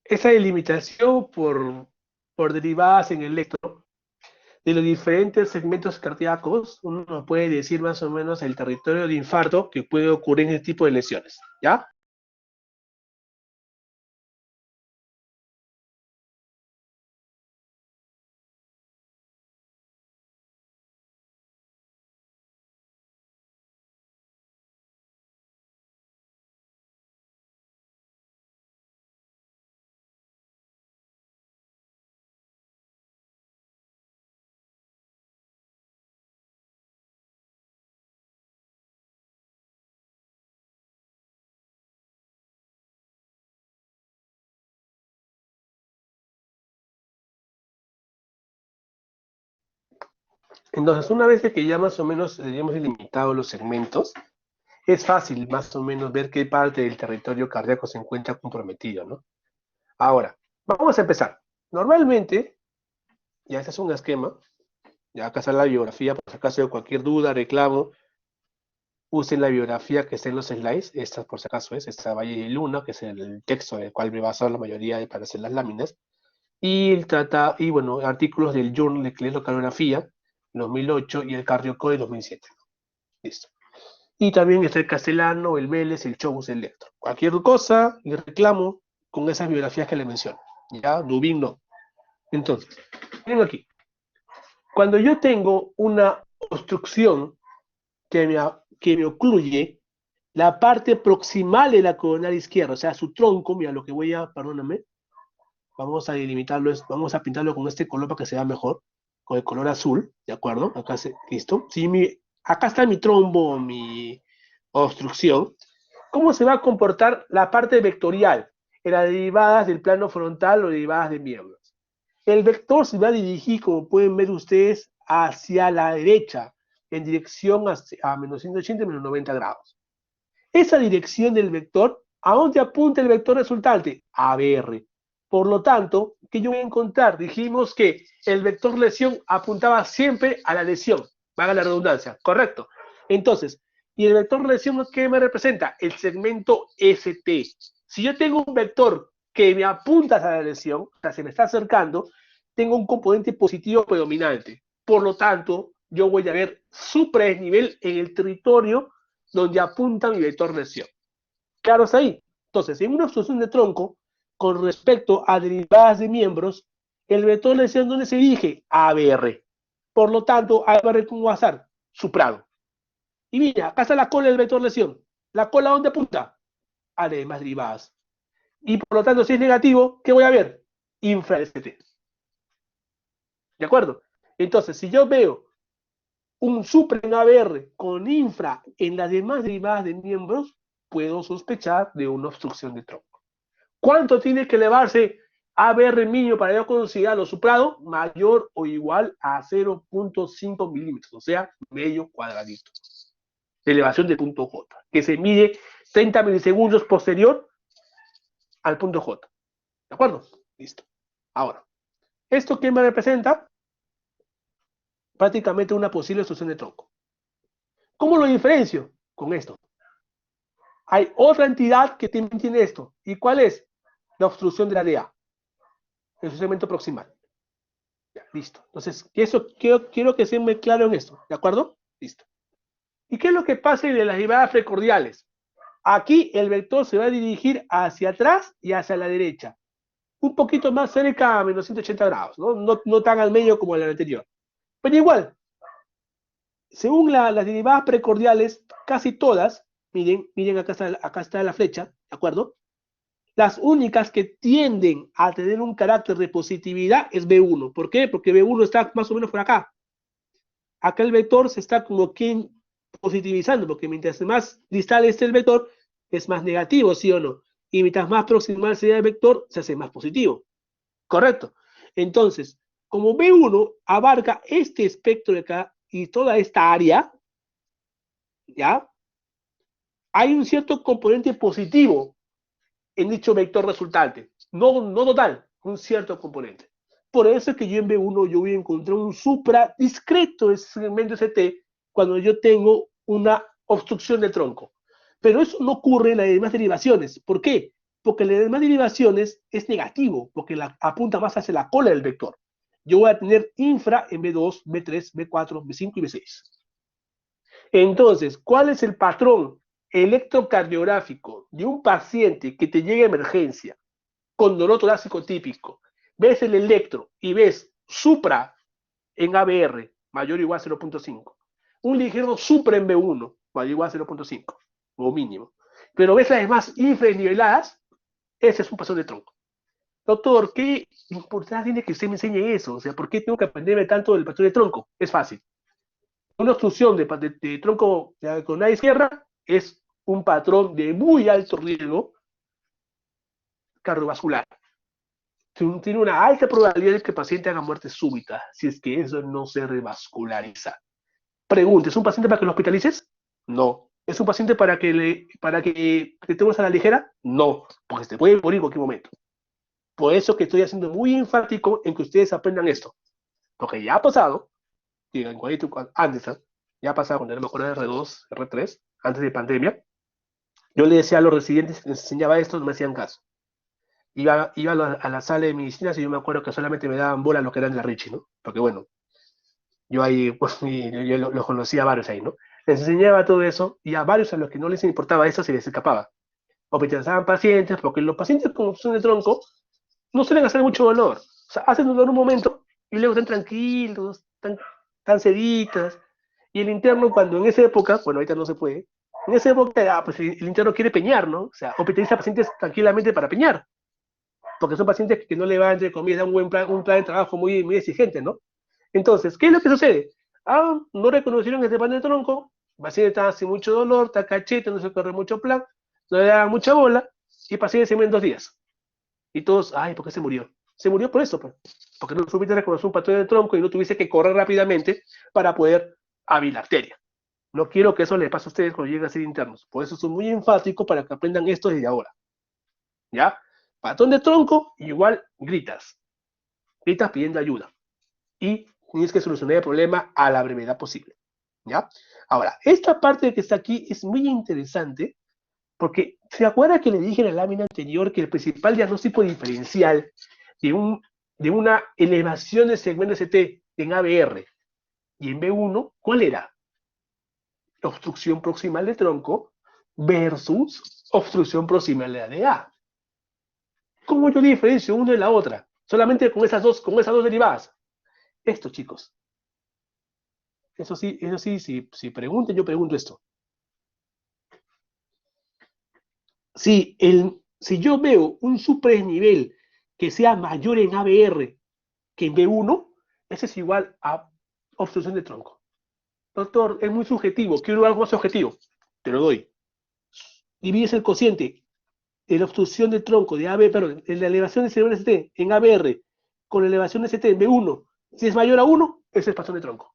esa delimitación por derivadas en el electro de los diferentes segmentos cardíacos, uno puede decir más o menos el territorio de infarto que puede ocurrir en este tipo de lesiones, ¿ya? Entonces, una vez que ya más o menos hayamos delimitado los segmentos, es fácil más o menos ver qué parte del territorio cardíaco se encuentra comprometido, ¿no? Ahora, vamos a empezar. Normalmente, ya este es un esquema, ya acá está la biografía, por si acaso de cualquier duda, reclamo, usen la biografía que está en los slides, esta por si acaso es, esta Valle de Luna, que es el texto en el cual me he basado la mayoría para hacer las láminas, y trata, y bueno, artículos del Journal de Electrocardiografía, 2008, y el Cardiocode de 2007. Listo. Y también está el Castellano, el Vélez, el Chobus, el Lector. Cualquier cosa y reclamo con esas biografías que le menciono. Ya, Dubín no. Entonces, miren aquí. Cuando yo tengo una obstrucción que me ocluye la parte proximal de la coronaria izquierda, o sea, su tronco, mira, lo que voy a, perdóname, vamos a delimitarlo, vamos a pintarlo con este color para que se vea mejor, con el color azul, ¿de acuerdo? Acá listo. Si acá está mi trombo, mi obstrucción. ¿Cómo se va a comportar la parte vectorial en las derivadas del plano frontal o derivadas de miembros? El vector se va a dirigir, como pueden ver ustedes, hacia la derecha, en dirección a menos 180 y menos 90 grados. Esa dirección del vector, ¿a dónde apunta el vector resultante? A BR. Por lo tanto, ¿qué yo voy a encontrar? Dijimos que el vector lesión apuntaba siempre a la lesión, valga la redundancia, ¿correcto? Entonces, ¿y el vector lesión qué me representa? El segmento ST. Si yo tengo un vector que me apunta a la lesión, o sea, se me está acercando, tengo un componente positivo predominante. Por lo tanto, yo voy a ver supradesnivel en el territorio donde apunta mi vector lesión. Claro, es ahí. Entonces, en una obstrucción de tronco, con respecto a derivadas de miembros, el vector lesión, ¿dónde se dirige? A ABR. Por lo tanto, ABR, ¿cómo va a estar? Suprado. Y mira, acá está la cola del vector lesión. ¿La cola dónde apunta? A demás derivadas. Y por lo tanto, si es negativo, ¿qué voy a ver? Infra ST. ¿De acuerdo? Entonces, si yo veo un supra en ABR con infra en las demás derivadas de miembros, puedo sospechar de una obstrucción de tronco. ¿Cuánto tiene que elevarse ABR mínimo para yo considerarlo suprado? Mayor o igual a 0.5 milímetros, o sea, medio cuadradito de elevación del punto J, que se mide 30 milisegundos posterior al punto J. ¿De acuerdo? Listo. Ahora, ¿esto qué me representa? Prácticamente una posible obstrucción de tronco. ¿Cómo lo diferencio? Con esto. Hay otra entidad que también tiene esto. ¿Y cuál es? La obstrucción de la DA, el segmento proximal. Ya, listo. Entonces, eso quiero que sea muy claro en esto. ¿De acuerdo? Listo. ¿Y qué es lo que pasa en las derivadas precordiales? Aquí el vector se va a dirigir hacia atrás y hacia la derecha. Un poquito más cerca a menos 180 grados, ¿no? No tan al medio como el anterior. Pero igual, según las derivadas precordiales, casi todas, miren acá está la flecha, ¿de acuerdo? Las únicas que tienden a tener un carácter de positividad es B1. ¿Por qué? Porque B1 está más o menos por acá. Acá el vector se está como que positivizando, porque mientras más distal esté el vector, es más negativo, ¿sí o no? Y mientras más proximal sea el vector, se hace más positivo. ¿Correcto? Entonces, como B1 abarca este espectro de acá y toda esta área, ¿ya? Hay un cierto componente positivo en dicho vector resultante. No total, un cierto componente. Por eso es que yo en B1 yo voy a encontrar un supra discreto de segmento ST cuando yo tengo una obstrucción del tronco. Pero eso no ocurre en las demás derivaciones. ¿Por qué? porque las demás derivaciones es negativo, porque apunta más hacia la cola del vector. Yo voy a tener infra en B2, B3, B4, B5 y B6. Entonces, ¿cuál es el patrón electrocardiográfico de un paciente que te llega a emergencia con dolor torácico típico? Ves el electro y ves supra en ABR mayor o igual a 0.5, un ligero supra en B1 mayor o igual a 0.5 o mínimo, pero ves las demás infraniveladas, ese es un patrón de tronco. Doctor, ¿qué importancia tiene que usted me enseñe eso? O sea, ¿por qué tengo que aprenderme tanto del patrón de tronco? Es fácil. Una obstrucción de tronco con la izquierda es un patrón de muy alto riesgo cardiovascular. Tiene una alta probabilidad de que el paciente haga muerte súbita si es que eso no se revasculariza. Pregunta, ¿es un paciente para que lo hospitalices? No. ¿Es un paciente para que te tomes a la ligera? No, porque se te puede morir en cualquier momento. Por eso que estoy haciendo muy enfático en que ustedes aprendan esto. Porque ya ha pasado, antes, ya ha pasado cuando era mejor de R2, R3, antes de pandemia, yo le decía a los residentes que les enseñaba esto, no me hacían caso. Iba a la sala de medicinas y yo me acuerdo que solamente me daban bola los que eran de la Richie, ¿no? Porque bueno, yo ahí, pues, yo los conocía a varios ahí, ¿no? Les enseñaba todo eso y a varios a los que no les importaba eso se les escapaba. Hospitalizaban pacientes porque los pacientes con obstrucción de tronco no suelen hacer mucho dolor. O sea, hacen dolor un momento y luego están tranquilos, están seditas. Y el interno, cuando en esa época, bueno, ahorita no se puede, en esa época, pues el interno quiere peñar, ¿no? O sea, hospitaliza pacientes tranquilamente para peñar. Porque son pacientes que no le van, entre comillas, un un plan de trabajo muy, muy exigente, ¿no? Entonces, ¿qué es lo que sucede? Ah, no reconocieron este pan de tronco, el paciente está sin mucho dolor, está cachete, no se corre mucho plan, no le da mucha bola, y el paciente se muere en 2 días. Y todos, ay, ¿por qué se murió? Se murió por eso, pues, porque no supiste reconocer un patrón de tronco y no tuviste que correr rápidamente para poder abrir la arteria. No quiero que eso le pase a ustedes cuando lleguen a ser internos. Por eso soy muy enfático para que aprendan esto desde ahora. ¿Ya? Patrón de tronco, igual gritas. Gritas pidiendo ayuda. Y tienes que solucionar el problema a la brevedad posible. ¿Ya? Ahora, esta parte que está aquí es muy interesante porque se acuerda que le dije en la lámina anterior que el principal diagnóstico diferencial de una elevación del segmento ST en ABR y en B1, ¿cuál era? Obstrucción proximal de tronco versus obstrucción proximal de ADA. ¿Cómo yo diferencio una de la otra? Solamente con esas dos derivadas. Esto, chicos. Eso sí, si pregunten, yo pregunto esto. Si yo veo un superdesnivel que sea mayor en ABR que en B1, ese es igual a obstrucción de tronco. Doctor, es muy subjetivo, quiero algo más objetivo. Te lo doy. Divides el cociente de la obstrucción de tronco de AB, perdón, en la elevación de cerebro ST en ABR con la elevación de ST en B1. Si es mayor a 1, ese es patrón de tronco.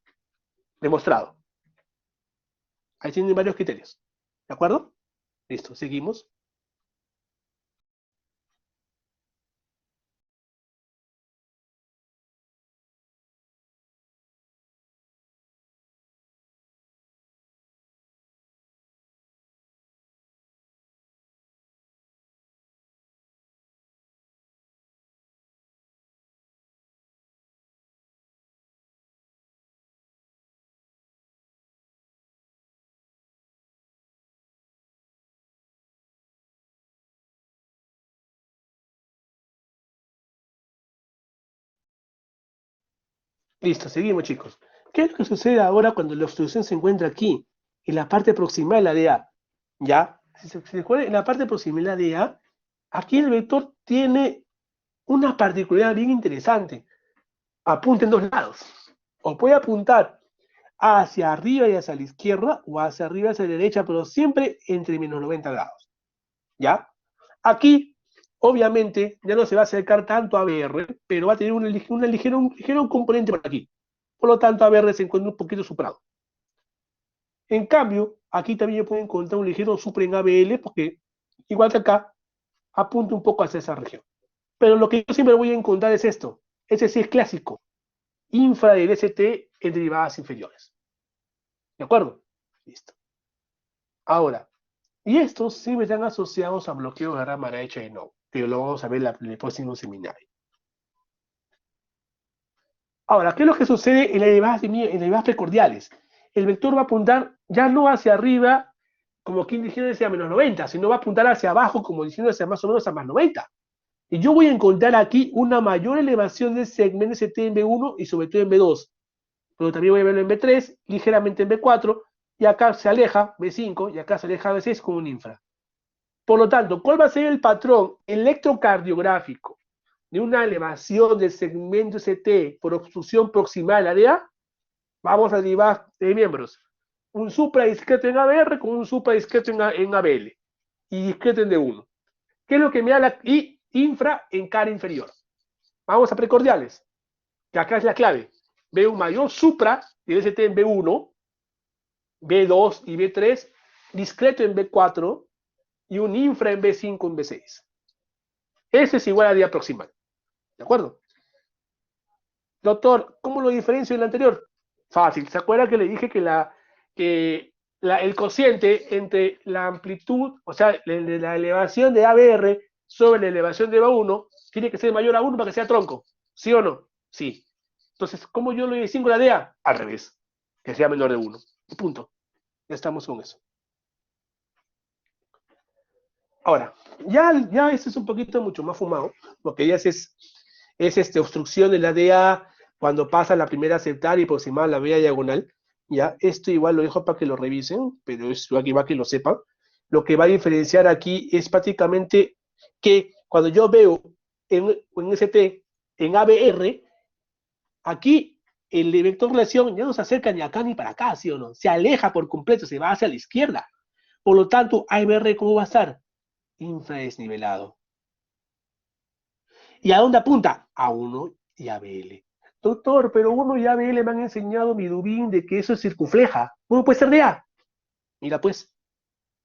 Demostrado. Ahí tienen varios criterios. ¿De acuerdo? Listo, seguimos. Listo, seguimos, chicos. ¿Qué es lo que sucede ahora cuando la obstrucción se encuentra aquí, en la parte proximal de la DA? ¿Ya? Si se recuerda, en la parte proximal de la DA, aquí el vector tiene una particularidad bien interesante. Apunta en dos lados. O puede apuntar hacia arriba y hacia la izquierda, o hacia arriba y hacia la derecha, pero siempre entre menos 90 grados. ¿Ya? Aquí, obviamente, ya no se va a acercar tanto a BR, pero va a tener un ligero componente por aquí. Por lo tanto, ABR se encuentra un poquito superado. En cambio, aquí también pueden encontrar un ligero supra en ABL, porque igual que acá, apunta un poco hacia esa región. Pero lo que yo siempre voy a encontrar es esto. Ese sí es clásico. Infra del ST en derivadas inferiores. ¿De acuerdo? Listo. Ahora, Y estos siempre están asociados a bloqueo de rama derecha de no, que lo vamos a ver en el próximo seminario. Ahora, ¿qué es lo que sucede en las derivadas precordiales? El vector va a apuntar ya no hacia arriba, como quien diciendo hacia menos 90, sino va a apuntar hacia abajo, como diciendo hacia más o menos a más 90. Y yo voy a encontrar aquí una mayor elevación del segmento ST en B1 y sobre todo en B2. Pero también voy a verlo en B3, ligeramente en B4, y acá se aleja B5 y acá se aleja B6 con un infra. Por lo tanto, ¿cuál va a ser el patrón electrocardiográfico de una elevación del segmento ST por obstrucción proximal a DA? Vamos a derivar de miembros. Un supradiscreto en ABR con un supradiscreto en ABL y discreto en D1. ¿Qué es lo que me da la infra en cara inferior? Vamos a precordiales, que acá es la clave. Veo un mayor supra de ST en B1, B2 y B3, discreto en B4 y un infra en B5 en B6. Ese es igual a día proximal. ¿De acuerdo? Doctor, ¿cómo lo diferencio del anterior? Fácil. ¿Se acuerda que le dije que el cociente entre la amplitud, o sea, la elevación de ABR sobre la elevación de A1 tiene que ser mayor a 1 para que sea tronco? ¿Sí o no? Sí. Entonces, ¿cómo yo lo distingo la DA? Al revés. Que sea menor de 1. Punto. Ya estamos con eso. Ahora, ya este es un poquito mucho más fumado, porque ya es obstrucción de la DA cuando pasa la primera aceptar y aproximar la vía diagonal. Ya, esto igual lo dejo para que lo revisen, pero es aquí va que lo sepan. Lo que va a diferenciar aquí es prácticamente que cuando yo veo en ST, en ABR, aquí el vector de relación ya no se acerca ni acá ni para acá, ¿sí o no? Se aleja por completo, se va hacia la izquierda. Por lo tanto, ABR, ¿cómo va a estar? Infradesnivelado. ¿Y a dónde apunta? A 1 y a BL. Doctor, pero 1 y ABL me han enseñado mi Dubín de que eso es circunfleja. ¿Cómo puede ser de A? Mira pues,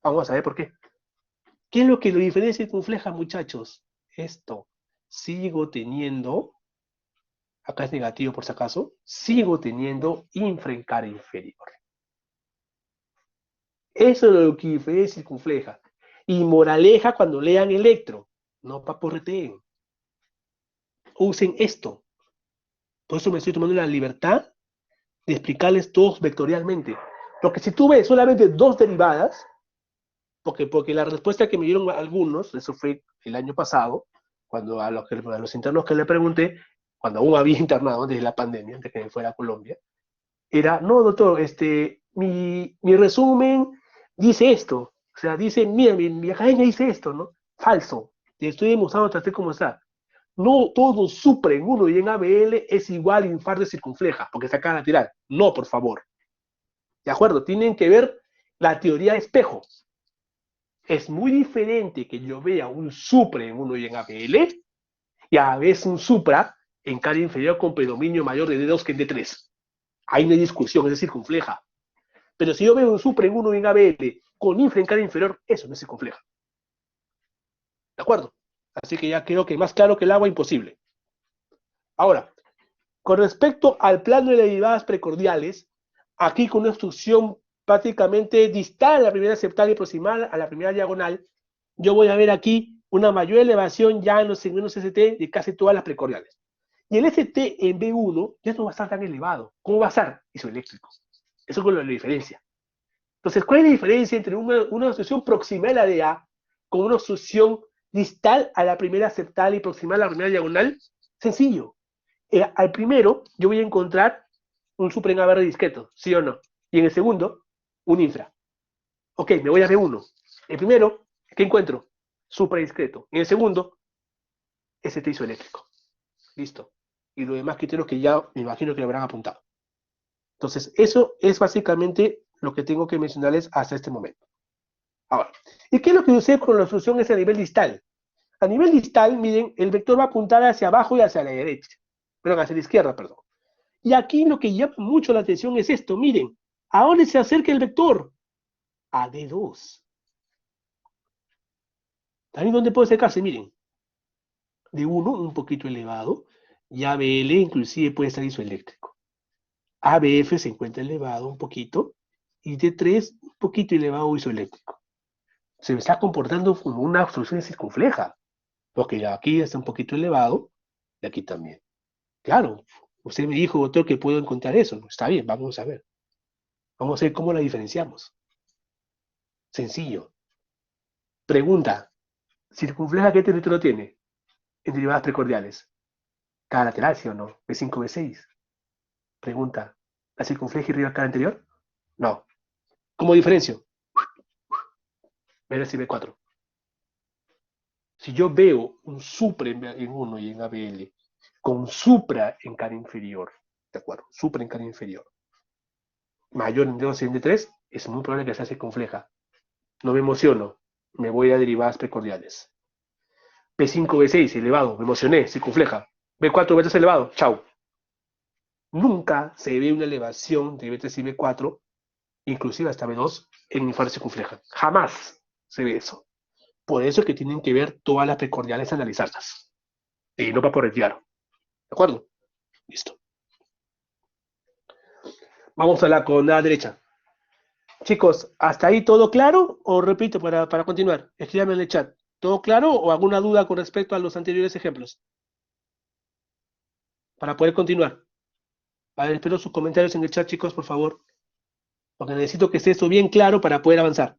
vamos a ver por qué. ¿Qué es lo que lo diferencia circunfleja, muchachos? Esto. Sigo teniendo, acá es negativo por si acaso, sigo teniendo infra en cara inferior. Eso es lo que diferencia circunfleja. Y moraleja cuando lean electro, no paporreteen. Usen esto. Por eso me estoy tomando la libertad de explicarles todos vectorialmente. Porque si tú ves solamente dos derivadas, porque la respuesta que me dieron algunos, eso fue el año pasado, cuando a los internos que le pregunté, cuando aún había internado desde la pandemia, antes que me fuera a Colombia, era, no, doctor, mi resumen dice esto, o sea, dice, mira, mi academia dice esto, ¿no? Falso, te estoy demostrando traté cómo está. No todo supra en 1 y en ABL es igual a infarto circunfleja, porque está acá lateral. No, por favor. ¿De acuerdo? Tienen que ver la teoría de espejo. Es muy diferente que yo vea un supra en 1 y en ABL y a la vez un supra en cara inferior con predominio mayor de D2 que en D3. Hay una discusión, es circunfleja. Pero si yo veo un supra en 1 y en ABL con infra en cara inferior, eso no es circunfleja. ¿De acuerdo? Así que ya creo que más claro que el agua, imposible. Ahora, con respecto al plano de derivadas precordiales, aquí con una obstrucción prácticamente distal a la primera septal y proximal a la primera diagonal, yo voy a ver aquí una mayor elevación ya en los segmentos ST de casi todas las precordiales. Y el ST en B1 ya no va a estar tan elevado. ¿Cómo va a estar? Isoeléctrico. Eso es la diferencia. Entonces, ¿cuál es la diferencia entre una obstrucción proximal a DA con una obstrucción distal a la primera septal y proximal a la primera diagonal? Sencillo. Al primero, yo voy a encontrar un supra en ABR discreto, ¿sí o no? Y en el segundo, un infra. Ok, me voy a B1. El primero, ¿qué encuentro? Supra discreto. En el segundo, ST isoeléctrico. Listo. Y los demás criterios que ya me imagino que le habrán apuntado. Entonces, eso es básicamente lo que tengo que mencionarles hasta este momento. Ahora, ¿y qué es lo que sucede con la obstrucción a nivel distal? A nivel distal, miren, el vector va a apuntar hacia abajo y hacia la derecha. Perdón, hacia la izquierda, perdón. Y aquí lo que llama mucho la atención es esto, miren, ¿a dónde se acerca el vector? A D2. ¿También dónde puede acercarse? Miren, D1 un poquito elevado, y ABL inclusive puede estar isoeléctrico. ABF se encuentra elevado un poquito, y D3 un poquito elevado isoeléctrico. se me está comportando como una obstrucción circunfleja, porque aquí está un poquito elevado y aquí también. Claro, usted me dijo, doctor, que puedo encontrar eso. No, está bien, vamos a ver. Vamos a ver cómo la diferenciamos. Sencillo. Pregunta, ¿circunfleja qué territorio tiene? En derivadas precordiales. Cada lateral, ¿sí o no? B5, B6. Pregunta, ¿la circunfleja irriga cada anterior? No. ¿Cómo diferencio? B3 y B4. Si yo veo un supra en 1 y en ABL, con supra en cara inferior, ¿de acuerdo? Supra en cara inferior, mayor en D2 y en D3, es muy probable que sea circunfleja. No me emociono, me voy a derivadas precordiales. B5, B6, elevado, me emocioné, circunfleja. B4, B3 elevado, chau. Nunca se ve una elevación de B3 y B4, inclusive hasta B2, en infarto circunfleja. Jamás se ve eso. Por eso es que tienen que ver todas las precordiales, analizarlas. Y no para corretear. ¿De acuerdo? Listo. Vamos a la columna derecha. Chicos, ¿hasta ahí todo claro? O repito para continuar. Escríbanme en el chat. ¿Todo claro o alguna duda con respecto a los anteriores ejemplos? Para poder continuar. A ver, espero sus comentarios en el chat, chicos, por favor. Porque necesito que esté esto bien claro para poder avanzar.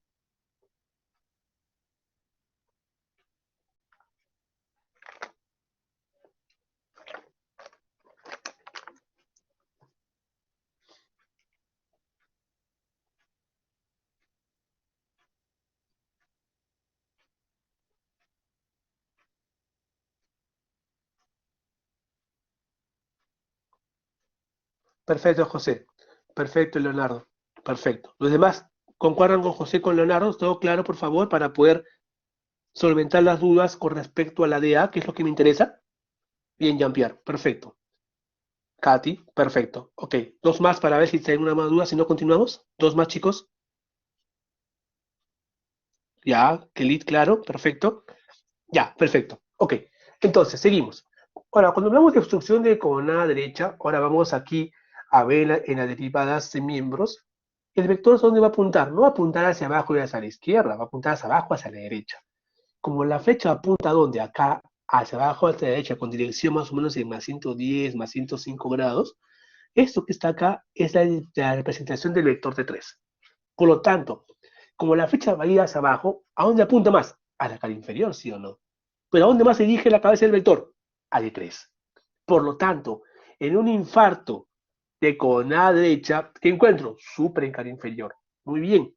Perfecto, José. Perfecto, Leonardo. Perfecto. Los demás concuerdan con José, con Leonardo. ¿Todo claro, por favor, para poder solventar las dudas con respecto a la DA, que es lo que me interesa? Bien, Jean-Pierre. Perfecto. Katy, perfecto. Ok, dos más para ver si hay una más duda, si no continuamos. Dos más, chicos. Ya, Kelit, claro, perfecto. Ya, perfecto. Ok, entonces, seguimos. Ahora, cuando hablamos de obstrucción de coronada derecha, ahora vamos aquí a ver en las derivadas de miembros. El vector, ¿a dónde va a apuntar? No va a apuntar hacia abajo y hacia la izquierda, va a apuntar hacia abajo, hacia la derecha. Como la flecha apunta, ¿a dónde? Acá, hacia abajo, hacia la derecha, con dirección más o menos en más 110, más 105 grados. Esto que está acá es la representación del vector de 3. Por lo tanto, como la flecha va a ir hacia abajo, ¿a dónde apunta más? A la cara inferior, ¿sí o no? Pero ¿a dónde más se dirige la cabeza del vector? A D3. Por lo tanto, en un infarto de coronada derecha, ¿qué encuentro? Supra en cara inferior. Muy bien.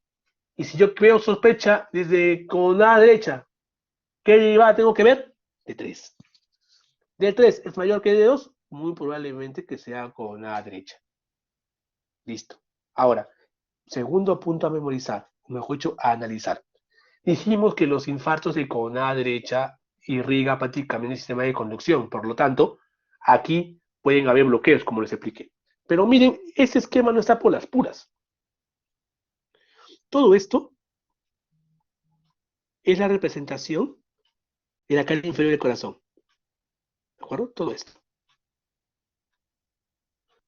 Y si yo veo sospecha desde coronada derecha, ¿qué derivada tengo que ver? D3. D3 es mayor que D2, muy probablemente que sea coronada derecha. Listo. Ahora, segundo punto a memorizar, o mejor dicho, a analizar. Dijimos que los infartos de coronada derecha irriga prácticamente el sistema de conducción, por lo tanto, aquí pueden haber bloqueos, como les expliqué. Pero miren, ese esquema no está por las puras. Todo esto es la representación de la cara inferior del corazón. ¿De acuerdo? Todo esto.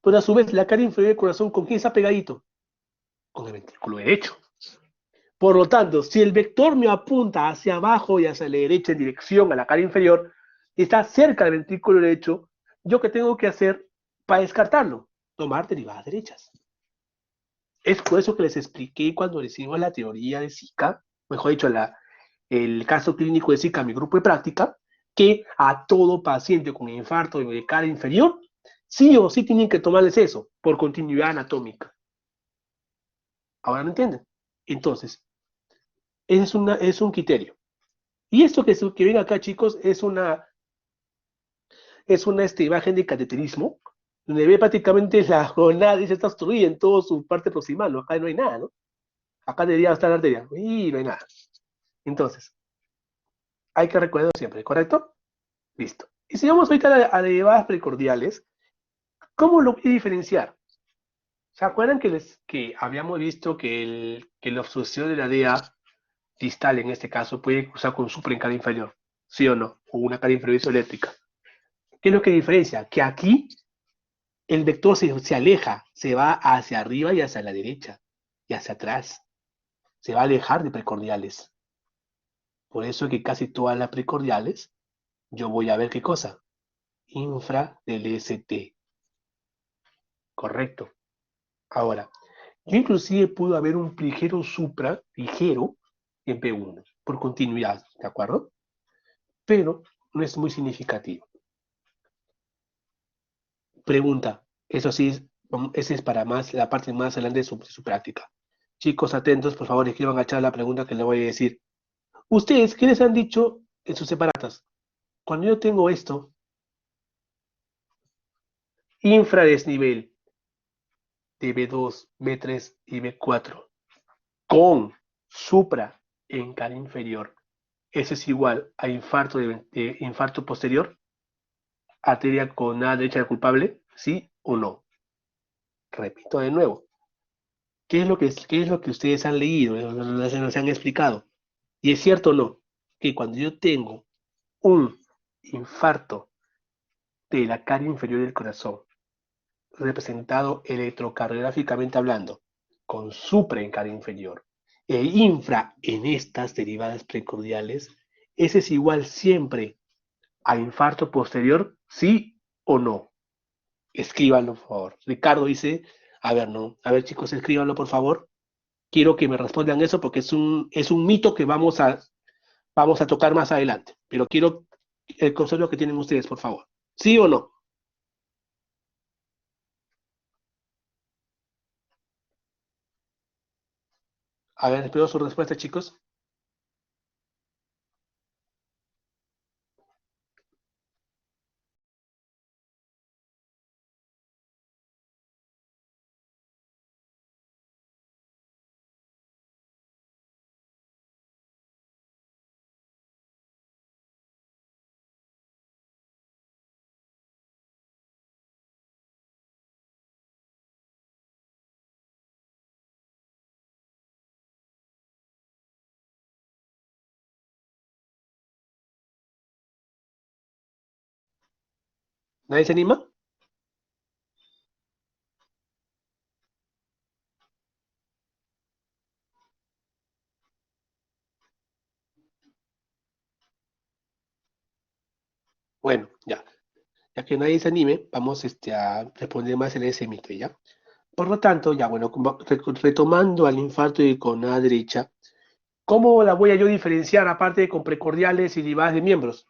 Pero a su vez, la cara inferior del corazón, ¿con quién está pegadito? Con el ventrículo derecho. Por lo tanto, si el vector me apunta hacia abajo y hacia la derecha en dirección a la cara inferior, y está cerca del ventrículo derecho, ¿yo qué tengo que hacer para descartarlo? Tomar derivadas derechas. Es por eso que les expliqué cuando hicimos la teoría de Zika, mejor dicho, el caso clínico de Zika, mi grupo de práctica, que a todo paciente con infarto de cara inferior, sí o sí tienen que tomarles eso, por continuidad anatómica. ¿Ahora me entienden? Entonces, es un criterio. Y esto que ven acá, chicos, es una imagen de cateterismo, donde ve prácticamente la jornada y se está obstruida en toda su parte proximal, ¿no? Acá no hay nada, ¿no? Acá debería estar la arteria, y no hay nada. Entonces, hay que recordarlo siempre, ¿correcto? Listo. Y si vamos ahorita a derivadas precordiales, ¿cómo lo voy a diferenciar? ¿Se acuerdan que habíamos visto que la obstrucción de la DEA distal, en este caso, puede cruzar con supra en cara inferior? ¿Sí o no? O una cara inferior isoeléctrica. ¿Qué es lo que diferencia? Que aquí el vector se aleja, se va hacia arriba y hacia la derecha, y hacia atrás. Se va a alejar de precordiales. Por eso que casi todas las precordiales, yo voy a ver qué cosa. Infra del ST. Correcto. Ahora, yo inclusive pudo haber un ligero supra, ligero, en P1, por continuidad, ¿de acuerdo? Pero no es muy significativo. Pregunta, eso sí, ese es para más, la parte más adelante de su práctica. Chicos, atentos, por favor, escriban a chat la pregunta que le voy a decir. ¿Ustedes qué les han dicho en sus separatas? Cuando yo tengo esto, infradesnivel de B2, B3 y B4, con supra en cara inferior, eso es igual a infarto, de infarto posterior, arteria con A derecha del culpable, ¿sí o no? Repito de nuevo. Qué es lo que ustedes han leído, nos han explicado? Y es cierto o no, que cuando yo tengo un infarto de la cara inferior del corazón, representado electrocardiográficamente hablando, con supra en cara inferior e infra en estas derivadas precordiales, ese es igual siempre a infarto posterior, ¿sí o no? Escríbanlo, por favor. Ricardo dice, a ver, no, a ver chicos, escríbanlo, por favor. Quiero que me respondan eso porque es un mito que vamos a tocar más adelante, pero quiero el concepto que tienen ustedes, por favor. ¿Sí o no? A ver, espero su respuesta, chicos. ¿Nadie se anima? Bueno, ya. Ya que nadie se anime, vamos a responder más en ese mito, ¿ya? Por lo tanto, ya bueno, retomando al infarto y con A derecha, ¿cómo la voy a yo diferenciar aparte de con precordiales y derivadas de miembros?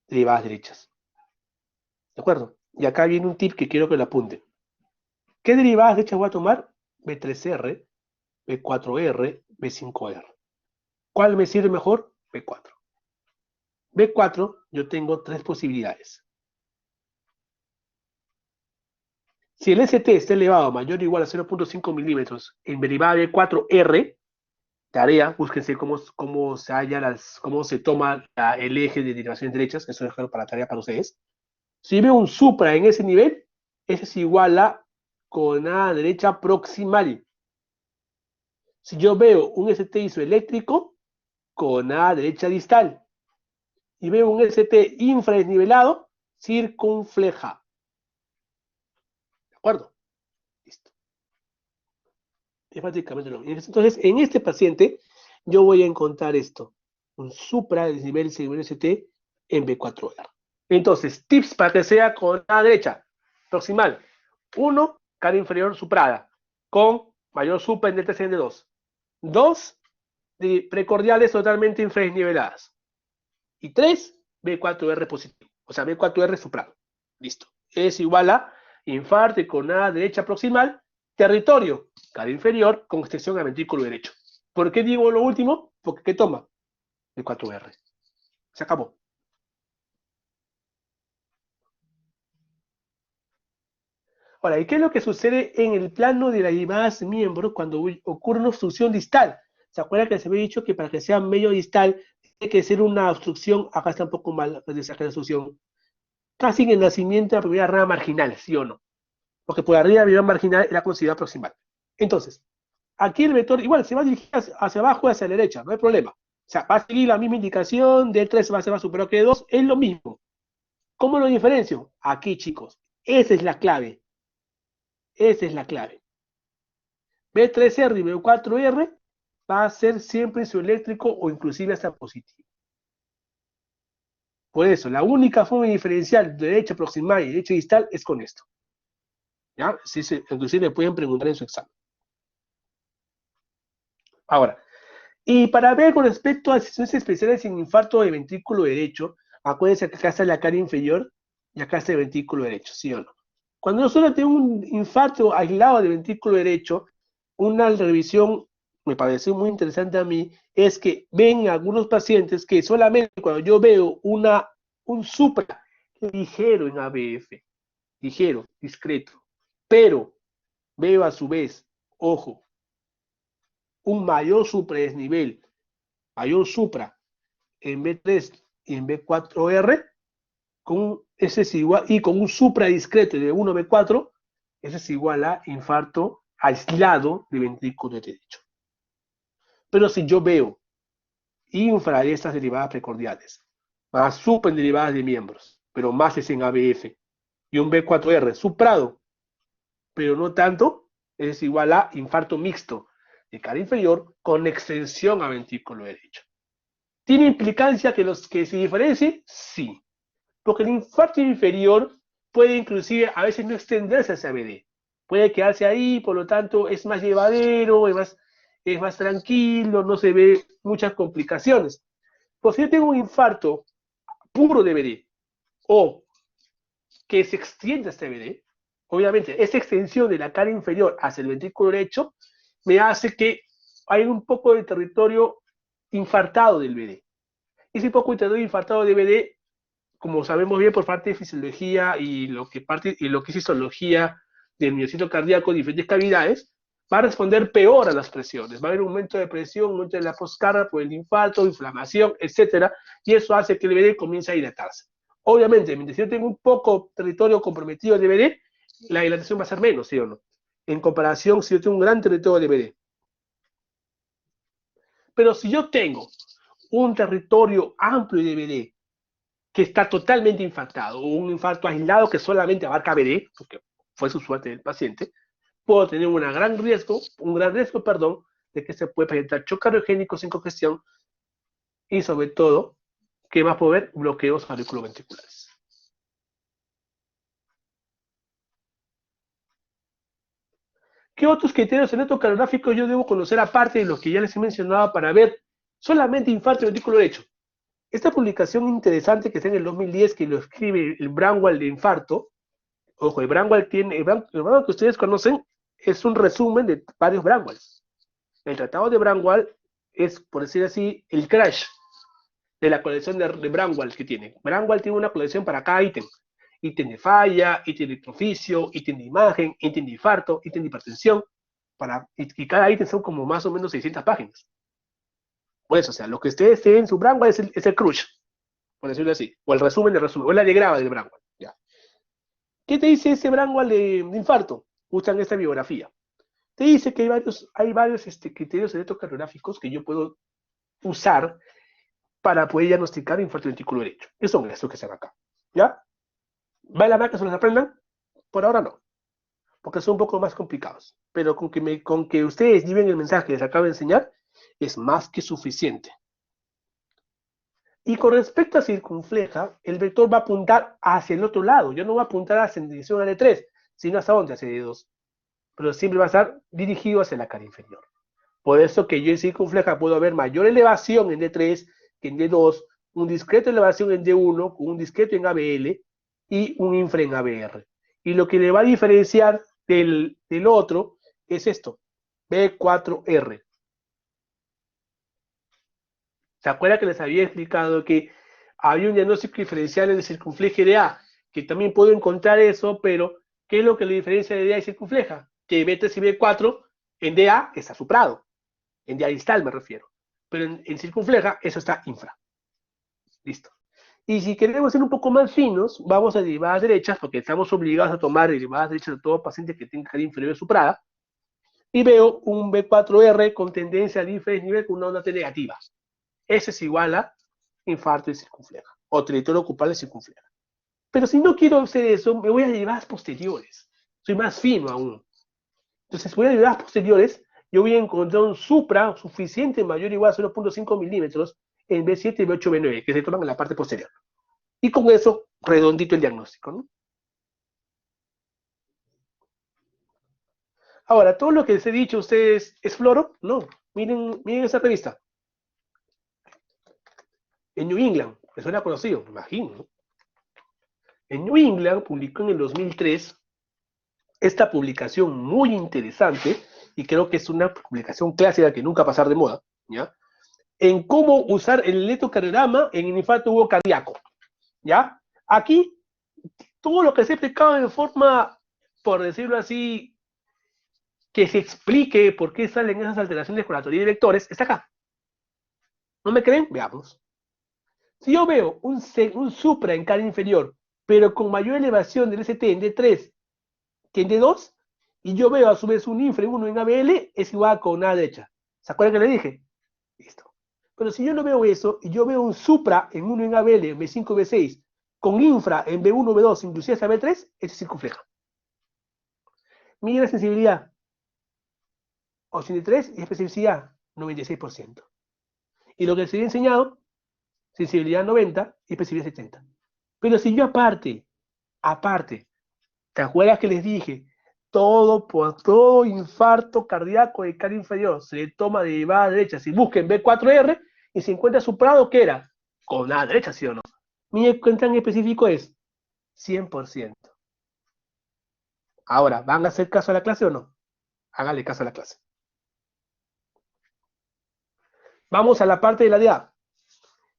Derivadas derechas. ¿De acuerdo? Y acá viene un tip que quiero que lo apunten. ¿Qué derivadas derechas voy a tomar? B3R, B4R, B5R. ¿Cuál me sirve mejor? B4. B4, yo tengo tres posibilidades. Si el ST está elevado a mayor o igual a 0.5 milímetros en derivada B4R, tarea, búsquense cómo se toma el eje de derivaciones derechas, eso es para tarea para ustedes. Si veo un supra en ese nivel, ese es igual a con A derecha proximal. Si yo veo un ST isoeléctrico, con A derecha distal. Y veo un ST infradesnivelado, circunfleja. ¿De acuerdo? Listo. Es prácticamente lo mismo. Entonces, en este paciente, yo voy a encontrar esto. Un supra del nivel según ST en B4R. Entonces, tips para que sea con la derecha. Proximal. 1, cara inferior suprada. Con mayor supra en delta de 2. 2, precordiales totalmente infradesniveladas. Y 3, B4R positivo. O sea, B4R suprado. Listo. Es igual a infarto con A derecha proximal, territorio, cara inferior, con extensión al ventrículo derecho. ¿Por qué digo lo último? Porque ¿qué toma? B4R. Se acabó. Ahora, ¿y qué es lo que sucede en el plano de las demás miembros cuando ocurre una obstrucción distal? ¿Se acuerdan que se había dicho que para que sea medio distal tiene que ser una obstrucción? Acá está un poco mal la obstrucción. Casi en el nacimiento de la primera rama marginal, ¿sí o no? Porque por arriba la rama marginal era considerada proximal. Entonces, aquí el vector igual se va a dirigir hacia abajo y hacia la derecha, no hay problema. O sea, va a seguir la misma indicación, D3 va a ser más superior que D2, es lo mismo. ¿Cómo lo diferencio? Aquí, chicos. Esa es la clave. Esa es la clave. B3R y B4R va a ser siempre isoeléctrico o inclusive hasta positivo. Por eso, la única forma de diferenciar derecho proximal y derecho distal es con esto. ¿Ya? Sí, inclusive le pueden preguntar en su examen. Ahora, y para ver con respecto a sesiones especiales en infarto de ventrículo derecho, acuérdense que acá está la cara inferior y acá está el ventrículo derecho, ¿sí o no? Cuando nosotros tenemos un infarto aislado del ventrículo derecho, una revisión, me pareció muy interesante a mí, es que ven algunos pacientes que solamente cuando yo veo un supra ligero en ABF, ligero, discreto, pero veo a su vez, ojo, un mayor supradesnivel, mayor supra en B3 y en B4R, ese es igual, y con un supradiscreto de 1B4, ese es igual a infarto aislado de ventrículo derecho. Pero si yo veo infra de estas derivadas precordiales, más super derivadas de miembros, pero más es en ABF, y un B4R suprado, pero no tanto, es igual a infarto mixto de cara inferior con extensión a ventrículo derecho. ¿Tiene implicancia que los que se diferencien? Sí, porque el infarto inferior puede inclusive a veces no extenderse hacia BD, puede quedarse ahí, por lo tanto es más llevadero, es más tranquilo, no se ve muchas complicaciones. Pues si yo tengo un infarto puro de BD o que se extiende hasta BD, obviamente esa extensión de la cara inferior hacia el ventrículo derecho me hace que hay un poco de territorio infartado del BD. Ese poco de territorio infartado de BD, como sabemos bien por parte de fisiología y lo que es histología del miocito cardíaco, diferentes cavidades, va a responder peor a las presiones. Va a haber un aumento de presión, un aumento de la poscarga por el infarto, inflamación, etcétera, y eso hace que el BD comience a dilatarse. Obviamente, mientras yo tengo un poco territorio comprometido de BD, la dilatación va a ser menos, ¿sí o no? En comparación, si yo tengo un gran territorio de BD. Pero si yo tengo un territorio amplio de BD que está totalmente infartado, o un infarto aislado que solamente abarca BD, porque fue su suerte del paciente, puedo tener un gran riesgo, de que se puede presentar shock cardiogénico sin congestión y sobre todo que va a poder bloqueos auriculoventriculares. ¿Qué otros criterios electrocardiográficos yo debo conocer aparte de los que ya les he mencionado para ver solamente infarto ventrículo derecho? Esta publicación interesante que está en el 2010, que lo escribe el Bramwell de infarto, ojo, el Bramwell que ustedes conocen es un resumen de varios Bramwells. El tratado de Bramwell es, por decir así, el crash de la colección de Bramwell que tiene. Bramwell tiene una colección para cada ítem. Ítem de falla, ítem de electroficio, ítem de imagen, ítem de infarto, ítem de hipertensión. Y cada ítem son como más o menos 600 páginas. Por eso, o sea, lo que ustedes tienen en su Bramwell es el crush, por decirlo así. O el resumen del resumen, o la diagrama del Bramwell. Ya. ¿Qué te dice ese Bramwell de infarto? Usan esta biografía. Te dice que hay varios criterios electrocardiográficos que yo puedo usar para poder diagnosticar infarto ventrículo derecho. ¿Qué son estos que están acá? ¿Ya? ¿Vale la pena que se los aprendan? Por ahora no, porque son un poco más complicados. Pero con que ustedes lleven el mensaje que les acabo de enseñar, es más que suficiente. Y con respecto a circunfleja, el vector va a apuntar hacia el otro lado. Yo no voy a apuntar hacia la dirección a D3, sino hasta dónde, hacia D2. Pero siempre va a estar dirigido hacia la cara inferior. Por eso que yo en circunfleja puedo ver mayor elevación en D3 que en D2, un discreto elevación en D1, un discreto en ABL y un infra en ABR. Y lo que le va a diferenciar del otro es esto, B4R. ¿Se acuerdan que les había explicado que había un diagnóstico diferencial en el circunfleje de A? Que también puedo encontrar eso, pero ¿qué es lo que le diferencia de DA y circunfleja? Que B3 y B4 en DA está suprado, en DA distal me refiero, pero en circunfleja eso está infra. Listo. Y si queremos ser un poco más finos, vamos a derivadas derechas, porque estamos obligados a tomar derivadas derechas de todo paciente que tenga cara inferior suprada, y veo un B4R con tendencia a nivel con una onda T negativa. Ese es igual a infarto de circunfleja, o territorio ocupal de circunfleja. Pero si no quiero hacer eso, me voy a derivadas posteriores. Soy más fino aún. Entonces voy a derivadas posteriores yo voy a encontrar un supra suficiente mayor o igual a 0.5 milímetros en B7 y B8, B9, que se toman en la parte posterior. Y con eso, redondito el diagnóstico, ¿no? Ahora, todo lo que les he dicho a ustedes, ¿es floro? No. Miren esa revista. En New England, les suena conocido, me imagino, ¿no? En New England publicó en el 2003 esta publicación muy interesante, y creo que es una publicación clásica que nunca va a pasar de moda, ¿ya? En cómo usar el electrocardiograma en el infarto cardíaco, ¿ya? Aquí, todo lo que se ha explicado de forma, por decirlo así, que se explique por qué salen esas alteraciones con la teoría de vectores, está acá. ¿No me creen? Veamos. Si yo veo un supra en cara inferior, pero con mayor elevación del ST en D3 que en D2, y yo veo a su vez un infra en 1 en ABL, es igual con A derecha. ¿Se acuerdan que le dije? Listo. Pero si yo no veo eso, y yo veo un supra en 1 en ABL, en B5, B6, con infra en B1, B2, inclusive hasta B3, eso es circunfleja. Mira la sensibilidad, 83, y especificidad, 96%. Y lo que les había enseñado, sensibilidad 90 y especificidad 70. Pero si yo aparte, ¿te acuerdas que les dije? Todo infarto cardíaco de cara inferior se le toma de derivada derecha. Si busquen B4R y se encuentra suprado, ¿qué era? Con A derecha, ¿sí o no? Mi cuenta en específico es 100%. Ahora, ¿van a hacer caso a la clase o no? Háganle caso a la clase. Vamos a la parte de la DA.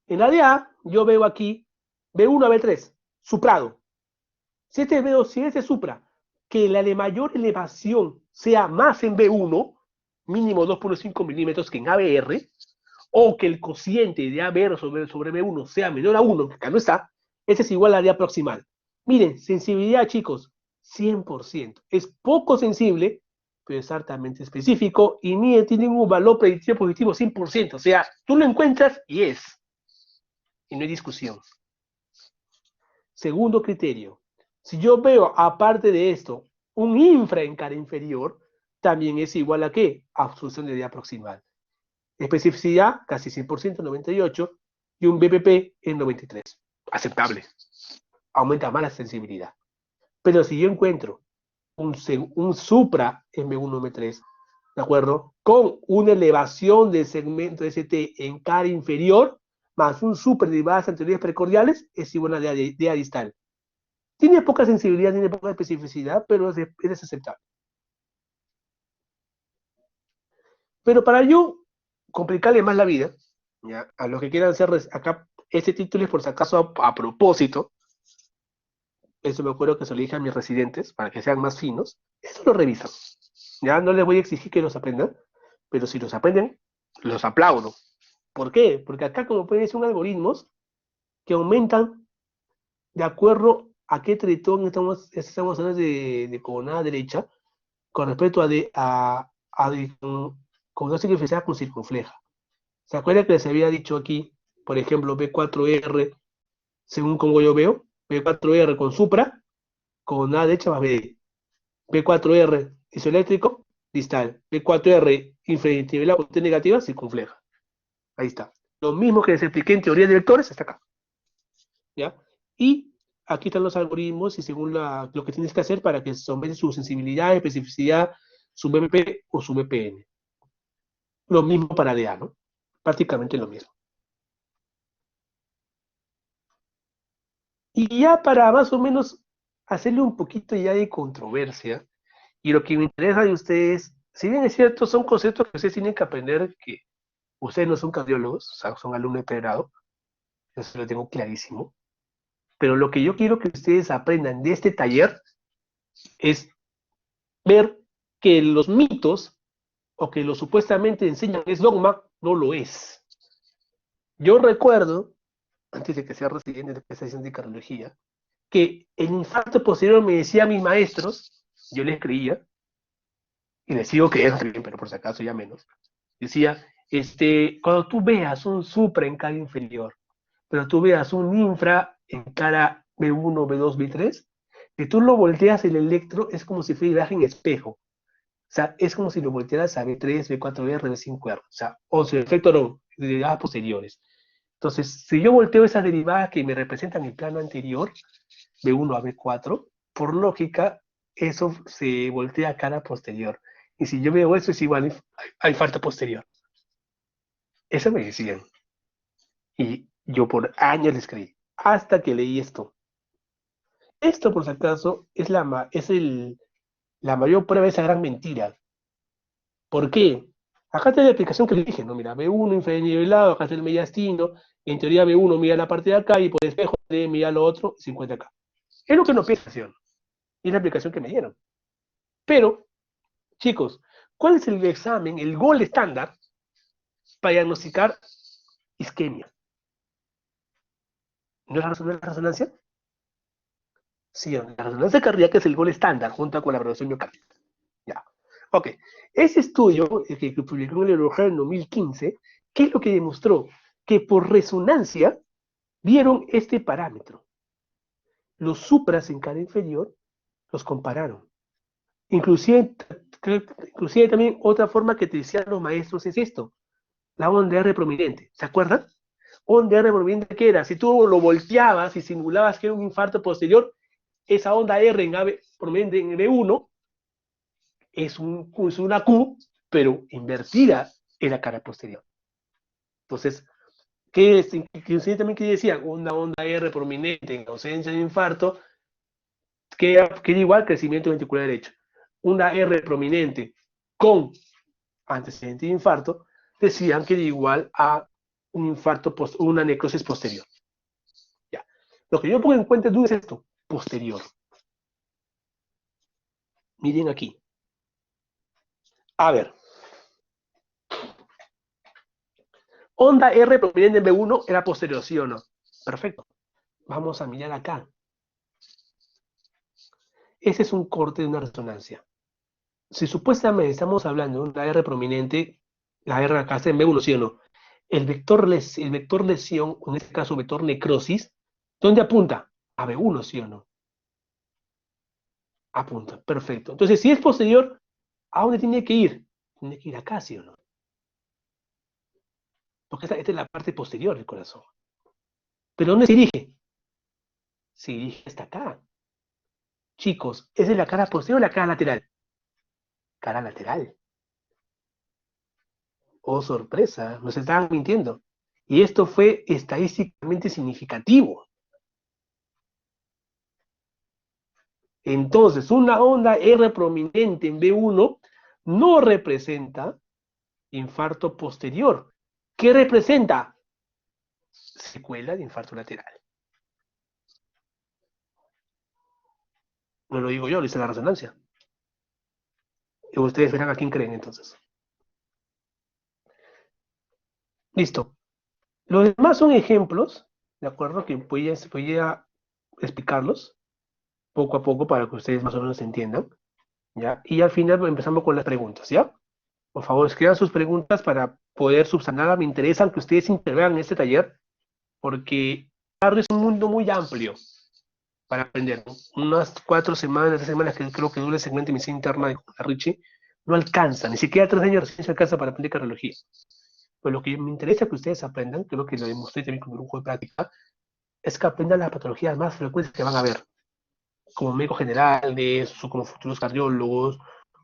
En la DA, yo veo aquí B1 a B3, suprado. Si este supra, que la de mayor elevación sea más en B1, mínimo 2.5 milímetros que en ABR, o que el cociente de ABR sobre B1 sea menor a 1, que acá no está, ese es igual a la de proximal. Miren, sensibilidad, chicos, 100%. Es poco sensible, pero es altamente específico y ni tiene un valor predictivo positivo 100%. O sea, tú lo encuentras y es. Y no hay discusión. Segundo criterio, si yo veo, aparte de esto, un infra en cara inferior, también es igual a ¿qué? Absorción de idea proximal. Especificidad, casi 100%, 98%, y un BPP en 93%. Aceptable. Aumenta más la sensibilidad. Pero si yo encuentro un supra M1, M3, ¿de acuerdo? Con una elevación del segmento ST en cara inferior, más un supra de derivadas anteriores precordiales, es igual a DA distal. Tiene poca sensibilidad, tiene poca especificidad, pero es aceptable. Pero para yo complicarle más la vida, ¿ya? A los que quieran hacer acá, este título es por si acaso a propósito, eso me acuerdo que se lo dije a mis residentes, para que sean más finos, eso lo revisan. Ya no les voy a exigir que los aprendan, pero si los aprenden, los aplaudo. ¿Por qué? Porque acá, como pueden decir, son algoritmos que aumentan de acuerdo a qué tritón estamos hablando de coordenada derecha con respecto con una circunfleja con circunfleja. ¿Se acuerdan que les había dicho aquí, por ejemplo, B4R, según como yo veo, B4R con supra, con A derecha más BD. B4R isoeléctrico, distal. B4R infranivelado con T negativa, circunfleja. Ahí está. Lo mismo que les expliqué en teoría de vectores, está acá. ¿Ya? Y aquí están los algoritmos y según lo que tienes que hacer para que sometan su sensibilidad, especificidad, su BMP o su BPN. Lo mismo para DA, ¿no? Prácticamente lo mismo. Y ya para más o menos hacerle un poquito ya de controversia, y lo que me interesa de ustedes, si bien es cierto, son conceptos que ustedes tienen que aprender, que ustedes no son cardiólogos, o sea, son alumnos de pregrado, eso lo tengo clarísimo, pero lo que yo quiero que ustedes aprendan de este taller es ver que los mitos o que lo supuestamente enseñan es dogma, no lo es. Yo recuerdo, antes de que sea residente de especialización de cardiología, que el infarto posterior me decía a mis maestros, yo les creía, y les sigo creyendo también, pero por si acaso ya menos, decía, cuando tú veas un supra en cara inferior, pero tú veas un infra en cara B1, B2, B3, que tú lo volteas el electro, es como si fuera en espejo. sea, es como si lo voltearas a B3, B4R, B5R. O sea, o sea, efecto no, derivadas posteriores. Entonces, si yo volteo esas derivadas que me representan el plano anterior, B1 a B4, por lógica, eso se voltea a cara posterior. Y si yo veo eso, es igual a infarto posterior. Eso me decían. Y yo por años les creí. Hasta que leí esto. Esto, por si acaso, la mayor prueba de esa gran mentira. ¿Por qué? Acá está la explicación que le dije, ¿no? Mira, B1 infranivelado, acá está el mediastino, en teoría B1 mira la parte de acá y por espejo D mira lo otro, 50 acá. Es lo que no piensa, ¿sí? Y es la explicación que me dieron. Pero, chicos, ¿cuál es el examen, el gol estándar para diagnosticar isquemia? ¿No es la resonancia? Sí, la resonancia cardíaca es el gol estándar junto con la evaluación miocárdica. Ya. Ok. Ese estudio, que publicó en el Eurojurnal en 2015, ¿qué es lo que demostró? Que por resonancia vieron este parámetro. Los supras en cara inferior los compararon. Inclusive, inclusive también otra forma que te decían los maestros es esto, la onda R prominente. ¿Se acuerdan? Onda R prominente, ¿qué era? Si tú lo volteabas y simulabas que era un infarto posterior, esa onda R en AB prominente en B1 es una Q, pero invertida en la cara posterior. Entonces, ¿qué es? Inclusive también que decían, una onda R prominente en ausencia de infarto, que igual crecimiento ventricular derecho. Una R prominente con antecedente de infarto, decían que era igual a un infarto, una necrosis posterior. Ya. Lo que yo pongo en cuenta es esto, posterior. Miren aquí. A ver. Onda R prominente en B1 era posterior, ¿sí o no? Perfecto. Vamos a mirar acá. Ese es un corte de una resonancia. Si supuestamente estamos hablando de una R prominente, la R acá está en B1, ¿sí o no? El vector lesión, en este caso vector necrosis, ¿dónde apunta? A B1, ¿sí o no? Apunta, perfecto. Entonces, si es posterior, ¿a dónde tiene que ir? Tiene que ir acá, ¿sí o no? Porque esta es la parte posterior del corazón. ¿Pero dónde se dirige? Se dirige hasta acá. Chicos, ¿es de la cara posterior o la cara lateral? Cara lateral. Oh, sorpresa, nos estaban mintiendo. Y esto fue estadísticamente significativo. Entonces, una onda R prominente en B1 no representa infarto posterior. ¿Qué representa? Secuela de infarto lateral. No lo digo yo, lo dice la resonancia. Y ustedes verán a quién creen entonces. Listo. Los demás son ejemplos, ¿de acuerdo? Que voy a explicarlos poco a poco para que ustedes más o menos entiendan, ¿ya? Y al final empezamos con las preguntas, ¿ya? Por favor, escriban sus preguntas para poder subsanar. Me interesan que ustedes intervengan en este taller, porque es un mundo muy amplio para aprender, ¿no? Unas 4 semanas, 3 semanas que creo que dura el segmento de misión interna de Richie, no alcanza, ni siquiera 3 años recién se alcanza para aprender cardiología. Pues lo que me interesa que ustedes aprendan, creo que lo demostré también con un grupo de práctica, es que aprendan las patologías más frecuentes que van a ver, como médicos generales, o como futuros cardiólogos,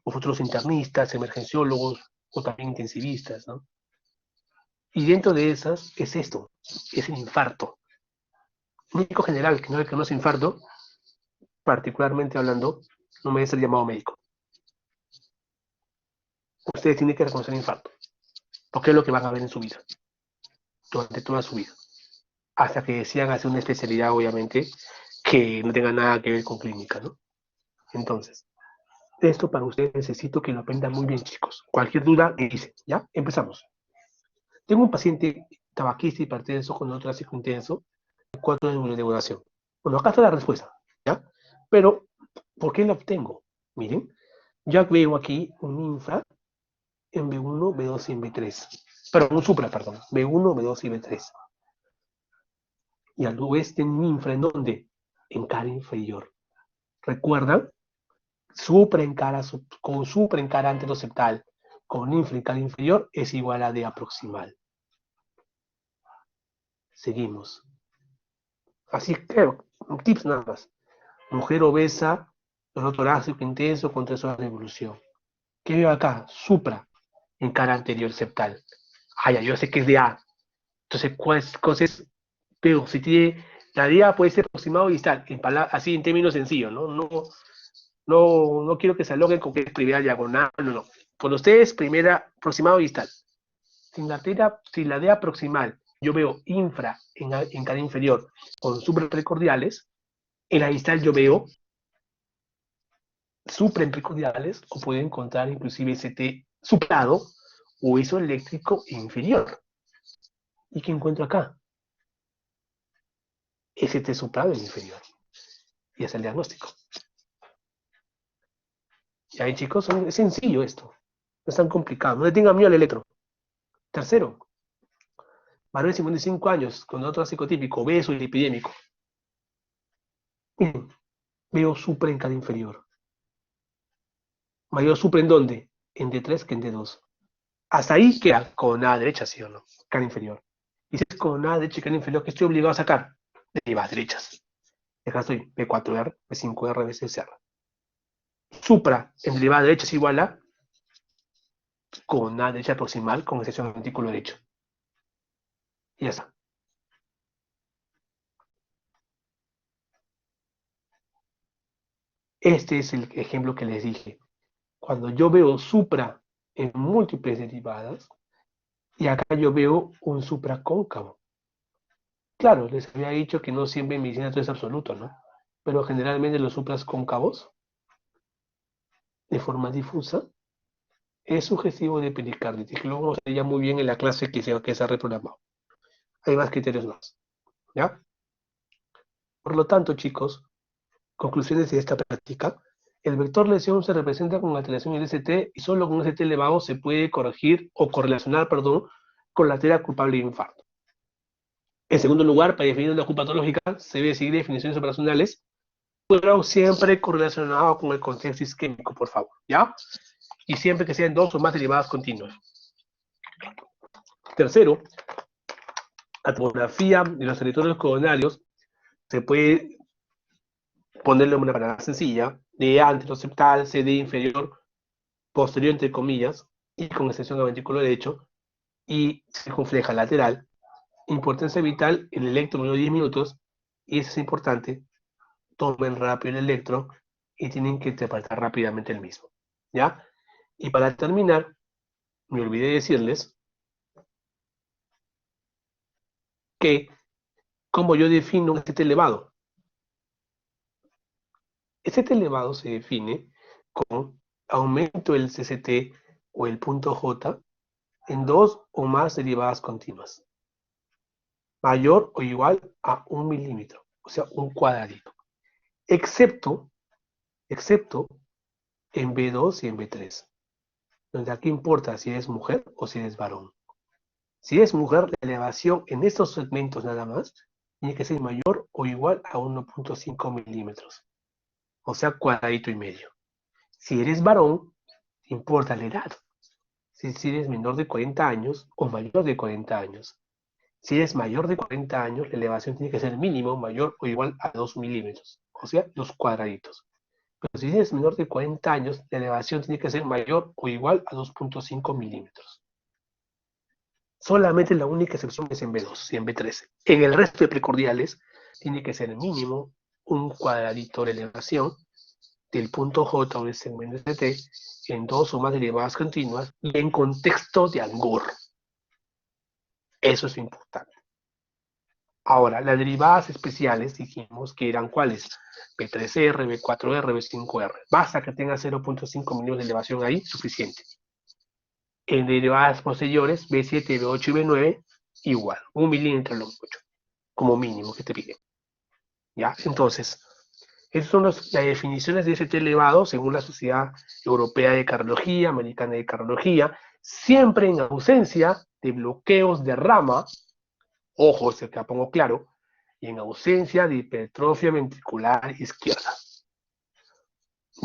o futuros internistas, emergenciólogos, o también intensivistas, ¿no? Y dentro de esas es esto, es el infarto. Un médico general que no le conoce infarto, particularmente hablando, no merece ser llamado médico. Ustedes tienen que reconocer el infarto, porque es lo que van a ver en su vida, durante toda su vida. Hasta que decidan hacer una especialidad, obviamente, que no tenga nada que ver con clínica, ¿no? Entonces, esto para ustedes necesito que lo aprendan muy bien, chicos. Cualquier duda, me dicen, ¿ya? Empezamos. Tengo un paciente tabaquista y hipertenso con otro tráfico intenso, 4 años de duración. Bueno, acá está la respuesta, ¿ya? Pero, ¿por qué la obtengo? Miren, yo veo aquí un infra en B1, B2 y en B3. Perdón, un supra, perdón. B1, B2 y B3. Y al oeste un infra, ¿en dónde? En cara inferior. ¿Recuerdan? supra en cara anteroseptal con infra en cara inferior es igual a DA proximal. Seguimos. Así que, tips nada más. Mujer obesa, dolor torácico intenso con 3 horas de evolución. ¿Qué veo acá? Supra en cara anterior septal. Ah, ya, yo sé que es DA. Entonces, ¿cuál es? Pero si tiene, la DA puede ser aproximado y distal, así en términos sencillos, ¿no? No quiero que se aloguen con que es primera diagonal, no. Con ustedes, primera aproximado y distal. Si la DA proximal yo veo infra en cara inferior con supraprecordiales, en la distal yo veo supraprecordiales o puedo encontrar inclusive ST suprado o isoeléctrico inferior. ¿Y qué encuentro acá? ST suprado en inferior. Y es el diagnóstico. Y ahí, chicos, es sencillo esto. No es tan complicado. No le tengan miedo al electro. Tercero, varón de 55 años con otro psicotípico, obeso y epidémico. Miren, veo supra en cara inferior. Mayor supra en dónde? En D3 que en D2. Hasta ahí queda con A derecha, ¿sí o no? Cara inferior. Y si es con A derecha y cara inferior, ¿qué estoy obligado a sacar? Derivadas derechas. Acá estoy, B4R, B5R, B6R. Supra en derivada derecha es igual a con A derecha proximal con excepción del artículo derecho. Y ya está. Este es el ejemplo que les dije. Cuando yo veo supra en múltiples derivadas, y acá yo veo un supra cóncavo. Claro, les había dicho que no siempre en medicina todo es absoluto, ¿no? Pero generalmente los supras cóncavos, de forma difusa, es sugestivo de pericarditis, que luego vamos a ver ya muy bien en la clase que se ha reprogramado. Hay más criterios más, ¿ya? Por lo tanto, chicos, conclusiones de esta práctica. El vector lesión se representa con alteración en ST y solo con ST elevado se puede corregir o correlacionar, perdón, con la tarea culpable de infarto. En segundo lugar, para definir una culpa patológica se debe seguir definiciones operacionales, pero siempre correlacionado con el contexto isquémico, por favor, ¿ya? Y siempre que sean 2 o más derivadas continuas. Tercero, la tomografía de los territorios coronarios se puede ponerle una palabra sencilla, de anteroseptal, CD inferior, posterior entre comillas, y con excepción al ventrículo derecho, y circunfleja lateral. Importancia vital, el electro duró 10 minutos, y eso es importante, tomen rápido el electro y tienen que interpretar rápidamente el mismo, ¿ya? Y para terminar, me olvidé decirles que, como yo defino un ST elevado, ST elevado se define con aumento del CCT o el punto J en 2 o más derivadas continuas, mayor o igual a 1 milímetro, o sea, un cuadradito, excepto en B2 y en B3, donde aquí importa si eres mujer o si eres varón. Si es mujer, la elevación en estos segmentos nada más tiene que ser mayor o igual a 1.5 milímetros, o sea, cuadradito y medio. Si eres varón, importa la edad. Si eres menor de 40 años o mayor de 40 años. Si eres mayor de 40 años, la elevación tiene que ser mínimo mayor o igual a 2 milímetros, o sea, los cuadraditos. Pero si eres menor de 40 años, la elevación tiene que ser mayor o igual a 2.5 milímetros. Solamente la única excepción es en B2 y en B13. En el resto de precordiales tiene que ser mínimo un cuadradito de elevación del punto J o del segmento ST en 2 o más derivadas continuas y en contexto de Angor. Eso es importante. Ahora, las derivadas especiales dijimos que eran ¿cuáles? B3R, B4R, B5R. Basta que tenga 0.5 milímetros de elevación ahí, suficiente. En derivadas posteriores, B7, B8 y B9, igual, 1 milímetro lo mucho, como mínimo que te piden. ¿Ya? Entonces, esas son las definiciones de ST elevado según la Sociedad Europea de Cardiología, Americana de Cardiología, siempre en ausencia de bloqueos de rama, ojo, se que pongo claro, y en ausencia de hipertrofia ventricular izquierda.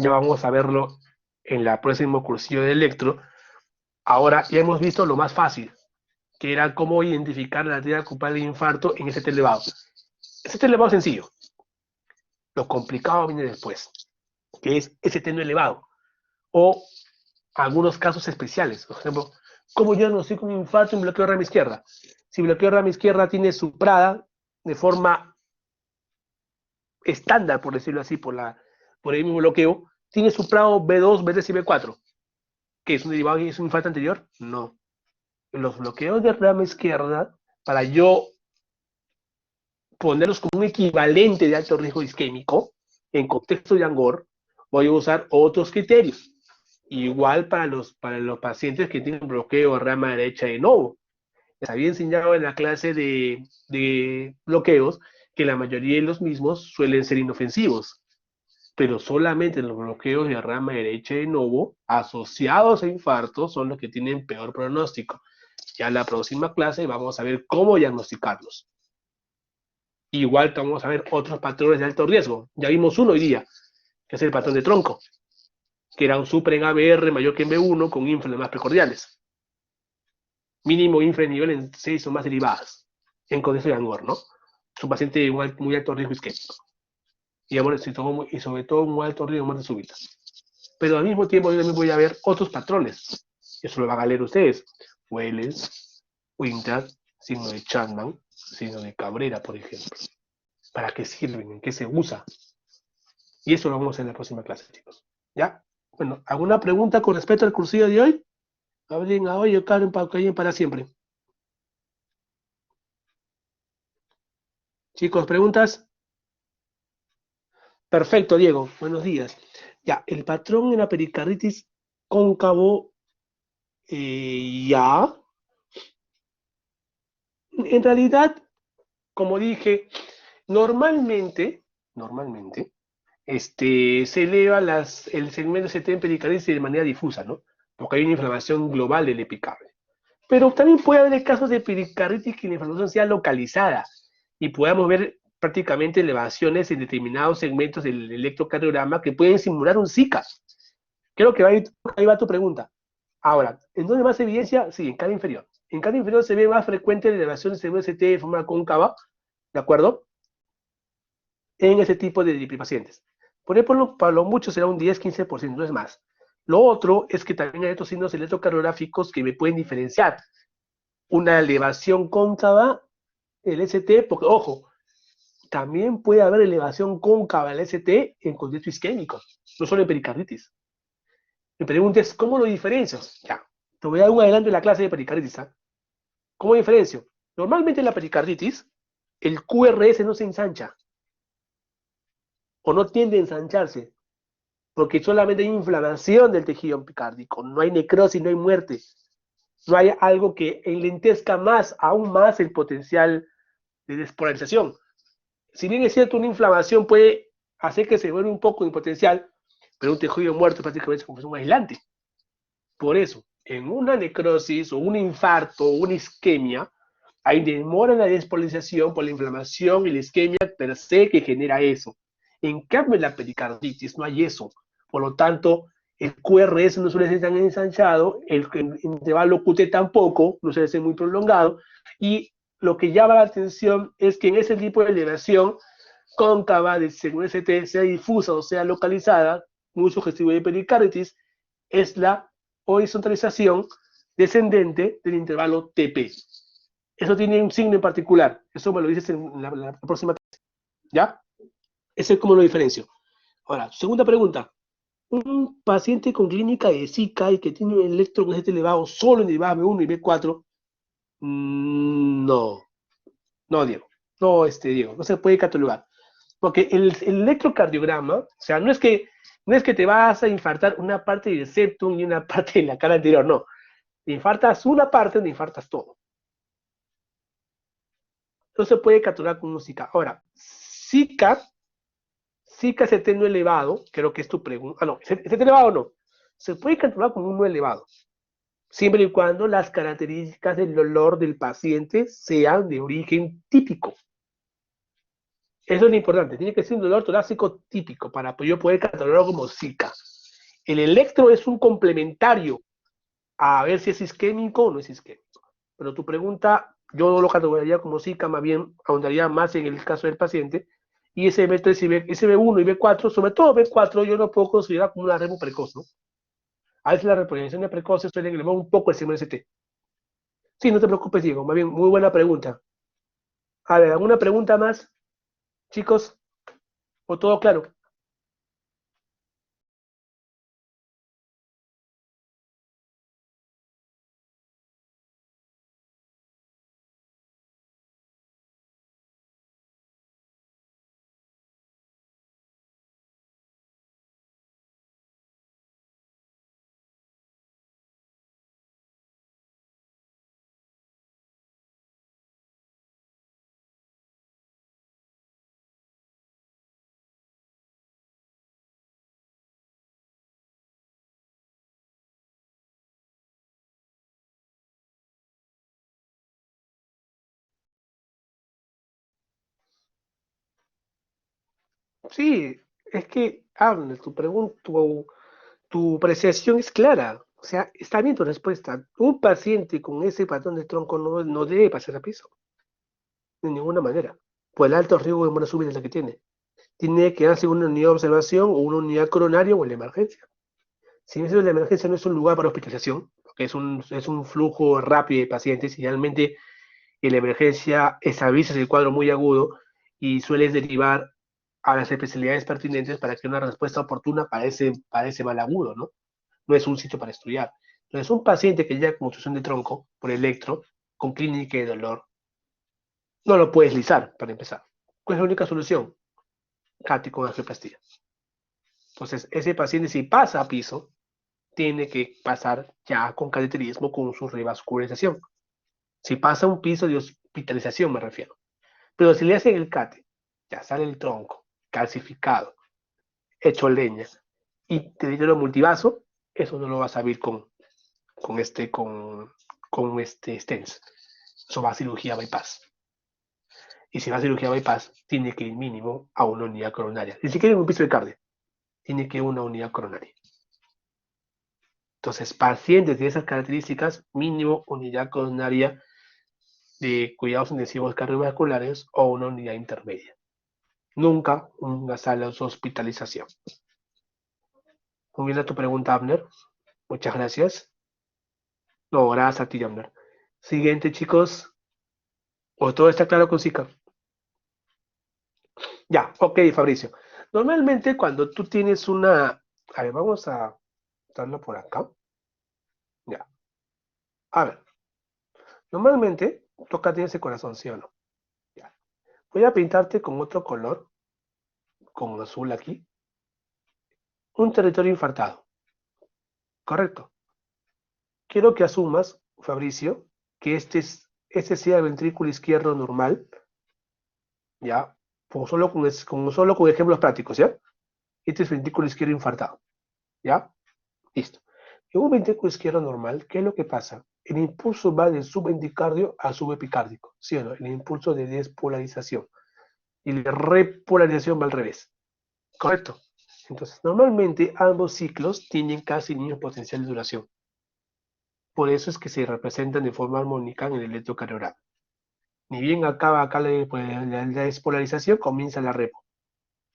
Ya vamos a verlo en el próximo cursillo de electro. Ahora ya hemos visto lo más fácil, que era cómo identificar la arteria ocupal de infarto en ST elevado. ST elevado es sencillo. Lo complicado viene después, que es ST no elevado. O algunos casos especiales. Por ejemplo, ¿cómo yo diagnostico un infarto en bloqueo de rama izquierda? Si bloqueo de rama izquierda tiene suprada de forma estándar, por decirlo así, por el mismo bloqueo, tiene suprado B2, B3 y B4. ¿Qué es un derivado y es un infarto anterior? No. En los bloqueos de rama izquierda, para yo ponerlos como un equivalente de alto riesgo isquémico, en contexto de Angor, voy a usar otros criterios. Igual para los pacientes que tienen bloqueo de rama derecha de novo. Les había enseñado en la clase de bloqueos que la mayoría de los mismos suelen ser inofensivos, pero solamente los bloqueos de rama derecha de novo asociados a infartos son los que tienen peor pronóstico. Ya en la próxima clase vamos a ver cómo diagnosticarlos. Igual vamos a ver otros patrones de alto riesgo. Ya vimos uno hoy día, que es el patrón de tronco, que era un super en ABR mayor que en B1 con ínfulas más precordiales. Mínimo infranivel en 6 o más derivadas, en contexto de Angor, ¿no? Es un paciente de muy alto riesgo isquémico. Y sobre todo un alto riesgo de muerte súbita. Pero al mismo tiempo yo también voy a ver otros patrones. Eso lo van a leer ustedes. Welles, Winter, signo de Chapman, signo de Cabrera, por ejemplo. ¿Para qué sirven? ¿En qué se usa? Y eso lo vamos a hacer en la próxima clase, chicos. ¿Ya? Bueno, ¿alguna pregunta con respecto al cursillo de hoy? Hablen a hoy o Karen para siempre. Chicos, ¿preguntas? Perfecto, Diego. Buenos días. Ya, el patrón en la pericarditis cóncavo, ya. En realidad, como dije, normalmente, se eleva el segmento ST en pericarditis de manera difusa, ¿no? Porque hay una inflamación global del epicable. Pero también puede haber casos de pericarditis que la inflamación sea localizada y podamos ver prácticamente elevaciones en determinados segmentos del electrocardiograma que pueden simular un Zika. Creo que ahí va tu pregunta. Ahora, ¿en dónde más evidencia? Sí, en cara inferior. En cara inferior se ve más frecuente la elevación de segmento ST de forma cóncava, ¿de acuerdo? En ese tipo de pacientes. Por ejemplo, para lo mucho será un 10-15%, no es más. Lo otro es que también hay otros signos electrocardiográficos que me pueden diferenciar. Una elevación cóncava, el ST, porque, ojo, también puede haber elevación cóncava del ST en contexto isquémico, no solo en pericarditis. Mi pregunta es, ¿cómo lo diferencio? Ya, te voy a dar un adelanto en la clase de pericarditis. ¿Ah? ¿Cómo diferencio? Normalmente en la pericarditis, el QRS no se ensancha, o no tiende a ensancharse, porque solamente hay inflamación del tejido epicárdico, no hay necrosis, no hay muerte, no hay algo que enlentezca aún más el potencial de despolarización. Si bien es cierto, una inflamación puede hacer que se vuelva un poco impotencial, pero un tejido muerto es prácticamente como un aislante. Por eso, en una necrosis o un infarto o una isquemia, hay demora en la despolarización por la inflamación y la isquemia per se que genera eso. En cambio, en la pericarditis no hay eso. Por lo tanto, el QRS no suele ser tan ensanchado, el intervalo QT tampoco, no suele ser muy prolongado, y lo que llama la atención es que en ese tipo de elevación cóncava de según ST, sea difusa o sea localizada, muy sugestivo de pericarditis, es la horizontalización descendente del intervalo TP. Eso tiene un signo en particular. Eso me lo dices en la próxima clase. ¿Ya? Ese es como lo diferencio. Ahora, segunda pregunta. Un paciente con clínica de Zika y que tiene un electro con este elevado solo en derivadas B1 y B4, no. No, Diego. No, Diego. No se puede catalogar. Porque el electrocardiograma, o sea, no es que te vas a infartar una parte del septum y una parte de la cara anterior, no. Te infartas una parte, te infartas todo. No se puede capturar con un Zika. Ahora, Zika CT no elevado, creo que es tu pregunta. Ah, no, CT elevado no. Se puede capturar con un no elevado, siempre y cuando las características del dolor del paciente sean de origen típico. Eso es lo importante, tiene que ser un dolor torácico típico para yo poder catalogarlo como Zika. El electro es un complementario a ver si es isquémico o no es isquémico. Pero tu pregunta, yo no lo categorizaría como Zika, más bien ahondaría más en el caso del paciente. Y ese B3 y ese B1 y B4, sobre todo B4, yo lo puedo considerar como una remo precoz, ¿no? A veces las reposiciones precoces suelen elevar un poco el CMST. Sí, no te preocupes, Diego, más bien, muy buena pregunta. A ver, ¿alguna pregunta más, chicos? ¿O todo claro? Sí, es que, Abner, tu pregunta, tu apreciación es clara. O sea, está bien tu respuesta. Un paciente con ese patrón de tronco no debe pasar a piso, de ninguna manera. Por el alto riesgo de muerte súbita que tiene. Tiene que darse una unidad de observación o una unidad coronaria o en la emergencia. Si bien la emergencia no es un lugar para hospitalización, porque es un flujo rápido de pacientes, y realmente en la emergencia estabilizas el cuadro muy agudo y sueles derivar a las especialidades pertinentes para que una respuesta oportuna para ese mal agudo, ¿no? No es un sitio para estudiar. Entonces, un paciente que llega con obstrucción de tronco por electro, con clínica de dolor, no lo puedes lisar, para empezar. ¿Cuál es la única solución? CATI con angioplastia. Entonces, ese paciente, si pasa a piso, tiene que pasar ya con cateterismo con su revascularización. Si pasa un piso de hospitalización, me refiero. Pero si le hacen el CATE, ya sale el tronco, calcificado, hecho leña, y te dieron multivaso, eso no lo vas a ver con stents. Eso va a cirugía bypass. Y si va a cirugía bypass, tiene que ir mínimo a una unidad coronaria. Ni siquiera en un piso de cardio, tiene que ir a una unidad coronaria. Entonces, pacientes de esas características, mínimo unidad coronaria de cuidados intensivos cardiovasculares o una unidad intermedia. Nunca una sala de hospitalización. Muy bien a tu pregunta, Abner. Muchas gracias. No, gracias a ti, Abner. Siguiente, chicos. ¿O todo está claro con Zika? Ya, ok, Fabricio. Normalmente cuando tú tienes una... A ver, vamos a darlo por acá. Ya. A ver, normalmente toca tiene ese corazón, ¿sí o no? Ya. Voy a pintarte con otro color, con azul aquí, un territorio infartado. Correcto. Quiero que asumas, Fabricio, que este sea el ventrículo izquierdo normal, ¿ya? Solo con ejemplos prácticos, ¿ya? Este es ventrículo izquierdo infartado, ¿ya? Listo. En un ventrículo izquierdo normal, ¿qué es lo que pasa? El impulso va del subendocardio al subepicárdico, ¿sí o no? El impulso de despolarización. Y la repolarización va al revés, ¿correcto? Entonces, normalmente ambos ciclos tienen casi el mismo potencial de duración. Por eso es que se representan de forma armónica en el electrocardiograma. Ni bien acaba acá la despolarización, comienza la repo.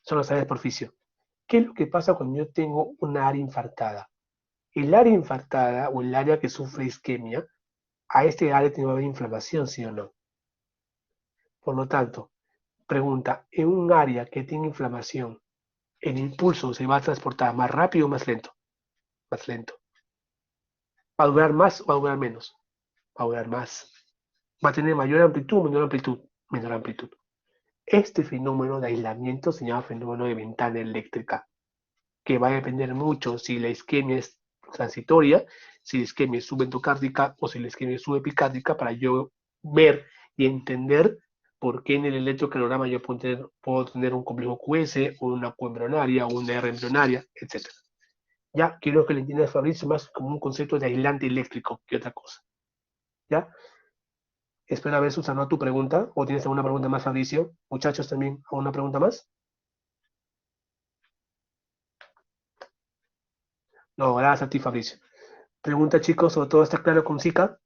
Son las áreas de porficio. ¿Qué es lo que pasa cuando yo tengo una área infartada? El área infartada o el área que sufre isquemia, a este área tiene que haber inflamación, ¿sí o no? Por lo tanto, pregunta, en un área que tiene inflamación, ¿el impulso se va a transportar más rápido o más lento? Más lento. ¿Va a durar más o va a durar menos? Va a durar más. ¿Va a tener mayor amplitud o menor amplitud? Menor amplitud. Este fenómeno de aislamiento se llama fenómeno de ventana eléctrica, que va a depender mucho si la isquemia es transitoria, si la isquemia es subendocárdica o si la isquemia es subepicárdica, para yo ver y entender por qué en el electrocardiograma yo puedo tener un complejo QS o una Q embrionaria o una R embrionaria, etc. Ya quiero que le entiendas, Fabricio, más como un concepto de aislante eléctrico que otra cosa. ¿Ya? Espera a ver, Susana, tu pregunta. ¿O tienes alguna pregunta más, Fabricio? Muchachos, también, ¿alguna pregunta más? No, gracias a ti, Fabricio. Pregunta, chicos, ¿o todo está claro con Zika?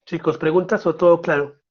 Chicos, ¿preguntas o todo claro?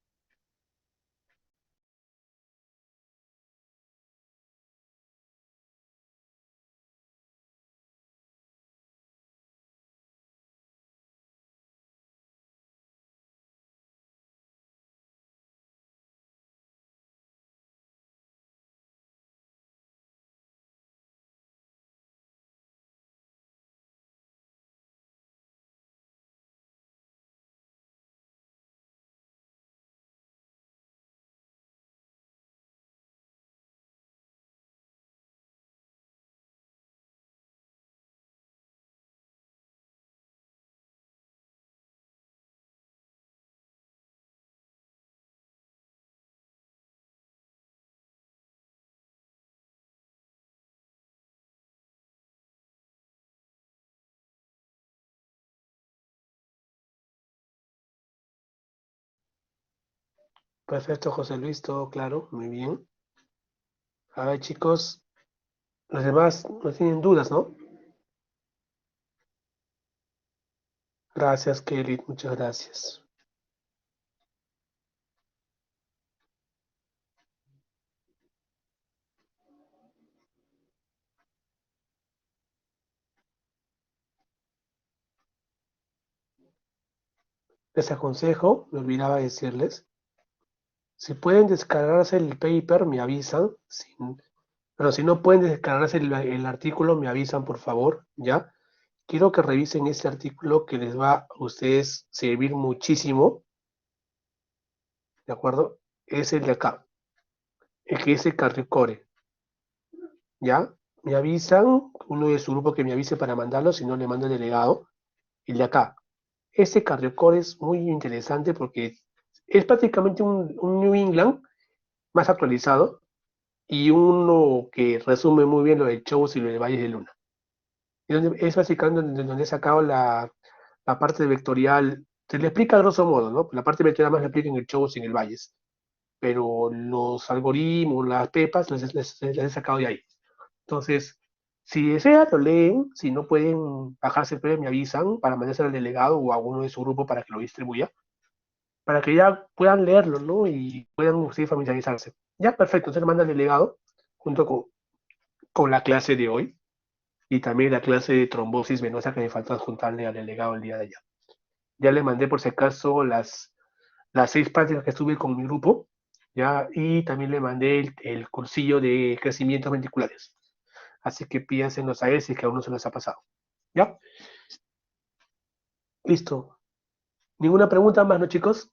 Perfecto, José Luis, todo claro, muy bien. A ver, chicos, los demás no tienen dudas, ¿no? Gracias, Kelly, muchas gracias. Les aconsejo, me olvidaba decirles, si pueden descargarse el paper, me avisan. Pero si no pueden descargarse el artículo, me avisan, por favor, ¿ya? Quiero que revisen este artículo que les va a ustedes servir muchísimo, ¿de acuerdo? Es el de acá, el que dice Carricore, ¿ya? Me avisan, uno de su grupo que me avise para mandarlo, si no le mando el delegado, el de acá. Este Carricore es muy interesante porque es prácticamente un New England más actualizado y uno que resume muy bien lo de Chobos y lo de Valles de Luna. Es básicamente donde he sacado la parte vectorial, se le explica a grosso modo, ¿no? La parte vectorial más la explica en el Chobos y en el Valles, pero los algoritmos, las pepas, las he sacado de ahí. Entonces, si desean, lo leen, si no pueden bajarse el PDF, me avisan para mandárselo al delegado o a uno de su grupo para que lo distribuya, para que ya puedan leerlo, ¿no? Y puedan ustedes familiarizarse. Ya, perfecto, entonces manda el delegado junto con la clase de hoy y también la clase de trombosis venosa que me falta juntarle al delegado el día de ayer. Ya le mandé por si acaso las 6 prácticas que estuve con mi grupo, ya, y también le mandé el cursillo de crecimientos ventriculares. Así que pídanselos a él si es que aún no se los ha pasado. ¿Ya? Listo. ¿Ninguna pregunta más, no, chicos?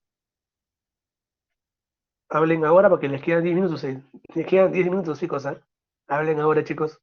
Hablen ahora porque les quedan 10 minutos. Les quedan 10 minutos, chicos. ¿Eh? Hablen ahora, chicos.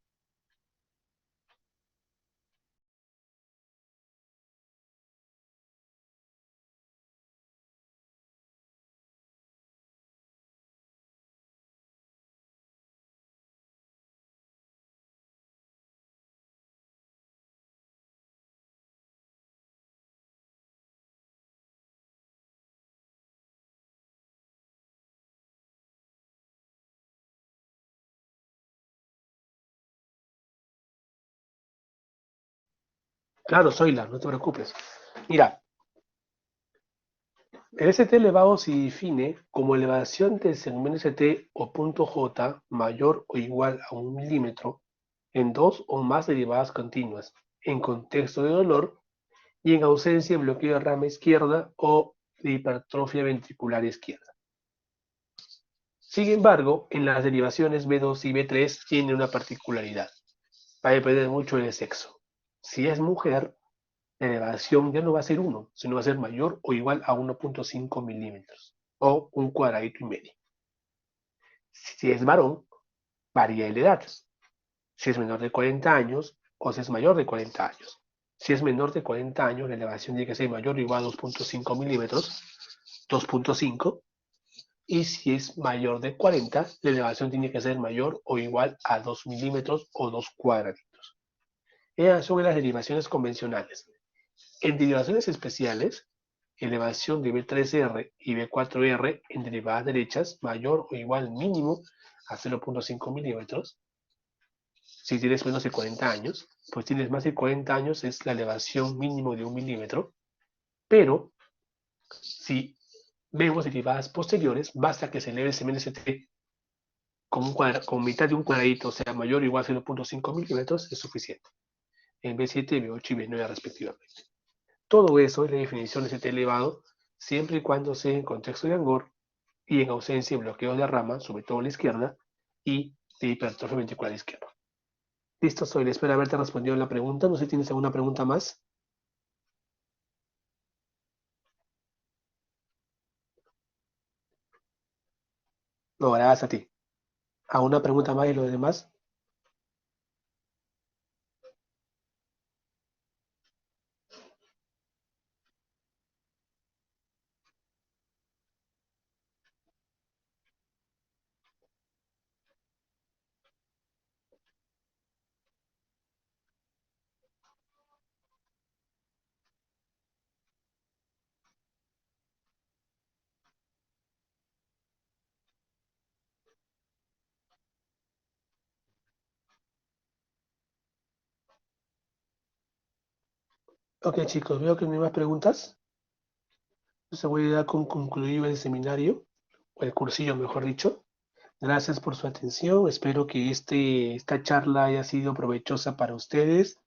Claro, Zoila, no te preocupes. Mira, el ST elevado se define como elevación del segmento ST o punto J mayor o igual a 1 milímetro en dos o más derivadas continuas, en contexto de dolor y en ausencia de bloqueo de rama izquierda o de hipertrofia ventricular izquierda. Sin embargo, en las derivaciones B2 y B3 tiene una particularidad. Va a depender mucho del sexo. Si es mujer, la elevación ya no va a ser 1, sino va a ser mayor o igual a 1.5 milímetros o un cuadradito y medio. Si es varón, varía la edad. Si es menor de 40 años o si es mayor de 40 años. Si es menor de 40 años, la elevación tiene que ser mayor o igual a 2.5 milímetros, 2.5. Y si es mayor de 40, la elevación tiene que ser mayor o igual a 2 milímetros o 2 cuadraditos. Esas son las derivaciones convencionales. En derivaciones especiales, elevación de B3R y B4R en derivadas derechas mayor o igual mínimo a 0.5 milímetros. Si tienes menos de 40 años, pues tienes más de 40 años, es la elevación mínimo de 1 milímetro. Pero si vemos derivadas posteriores, basta que se eleve ese MNST con mitad de un cuadradito, o sea, mayor o igual a 0.5 milímetros, es suficiente. En B7, B8 y B9 respectivamente. Todo eso es la definición de ST elevado, siempre y cuando sea en contexto de angor y en ausencia de bloqueo de rama, sobre todo a la izquierda, y de hipertrofia ventricular izquierda. Listo, Soy. Espero haberte respondido la pregunta. No sé si tienes alguna pregunta más. No, gracias a ti. ¿A una pregunta más y lo demás? Ok, chicos, veo que no hay más preguntas. Entonces voy a dar con concluido el seminario, o el cursillo, mejor dicho. Gracias por su atención. Espero que esta charla haya sido provechosa para ustedes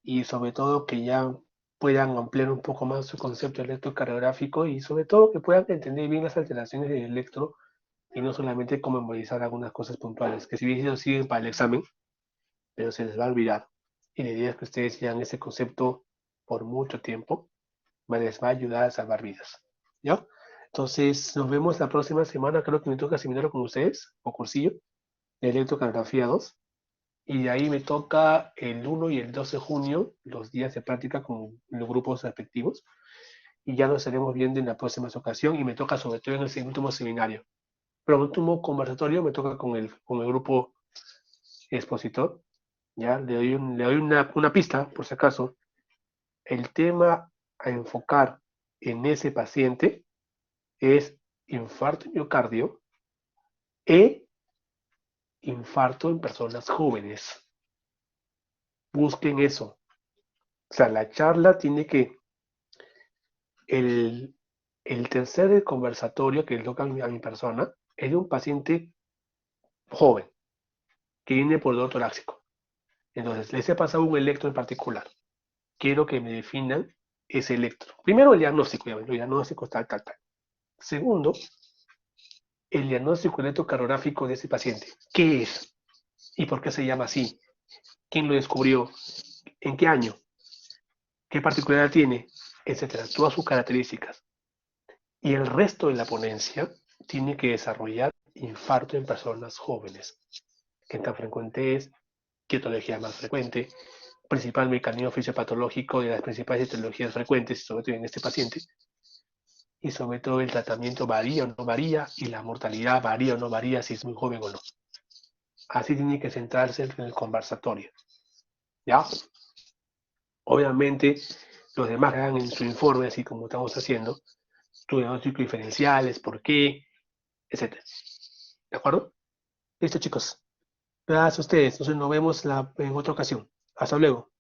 y sobre todo que ya puedan ampliar un poco más su concepto electrocardiográfico y sobre todo que puedan entender bien las alteraciones del electro y no solamente como memorizar algunas cosas puntuales, que si bien ellos sirven para el examen, pero se les va a olvidar. Y la idea es que ustedes sigan ese concepto por mucho tiempo, les va a ayudar a salvar vidas. ¿Ya? Entonces, nos vemos la próxima semana. Creo que me toca seminario con ustedes, o cursillo, de electrocardiografía 2. Y de ahí me toca el 1 y el 2 de junio, los días de práctica con los grupos respectivos. Y ya nos estaremos viendo en la próxima ocasión. Y me toca sobre todo en el último seminario. Pero el último conversatorio me toca con el grupo expositor. Ya le doy una pista, por si acaso. El tema a enfocar en ese paciente es infarto miocardio e infarto en personas jóvenes. Busquen eso. O sea, la charla tiene que, el, el tercer conversatorio que le toca a mi persona es de un paciente joven que viene por dolor torácico. Entonces, les he pasado un electro en particular. Quiero que me definan ese electro. Primero, el diagnóstico, ya ven, el diagnóstico tal, tal, tal. Segundo, el diagnóstico electrocardiográfico de ese paciente. ¿Qué es? ¿Y por qué se llama así? ¿Quién lo descubrió? ¿En qué año? ¿Qué particularidad tiene? Etcétera. Todas sus características. Y el resto de la ponencia tiene que desarrollar infarto en personas jóvenes. ¿Qué tan frecuente es? ¿Qué etiología es más frecuente? Principal mecanismo fisiopatológico de las principales etiologías frecuentes, sobre todo en este paciente. Y sobre todo el tratamiento varía o no varía y la mortalidad varía o no varía si es muy joven o no. Así tiene que centrarse en el conversatorio. ¿Ya? Obviamente, los demás hagan en su informe, así como estamos haciendo, tu diagnóstico diferenciales, por qué, etcétera. ¿De acuerdo? Listo, chicos. Gracias a ustedes. Entonces nos vemos en otra ocasión. Hasta luego.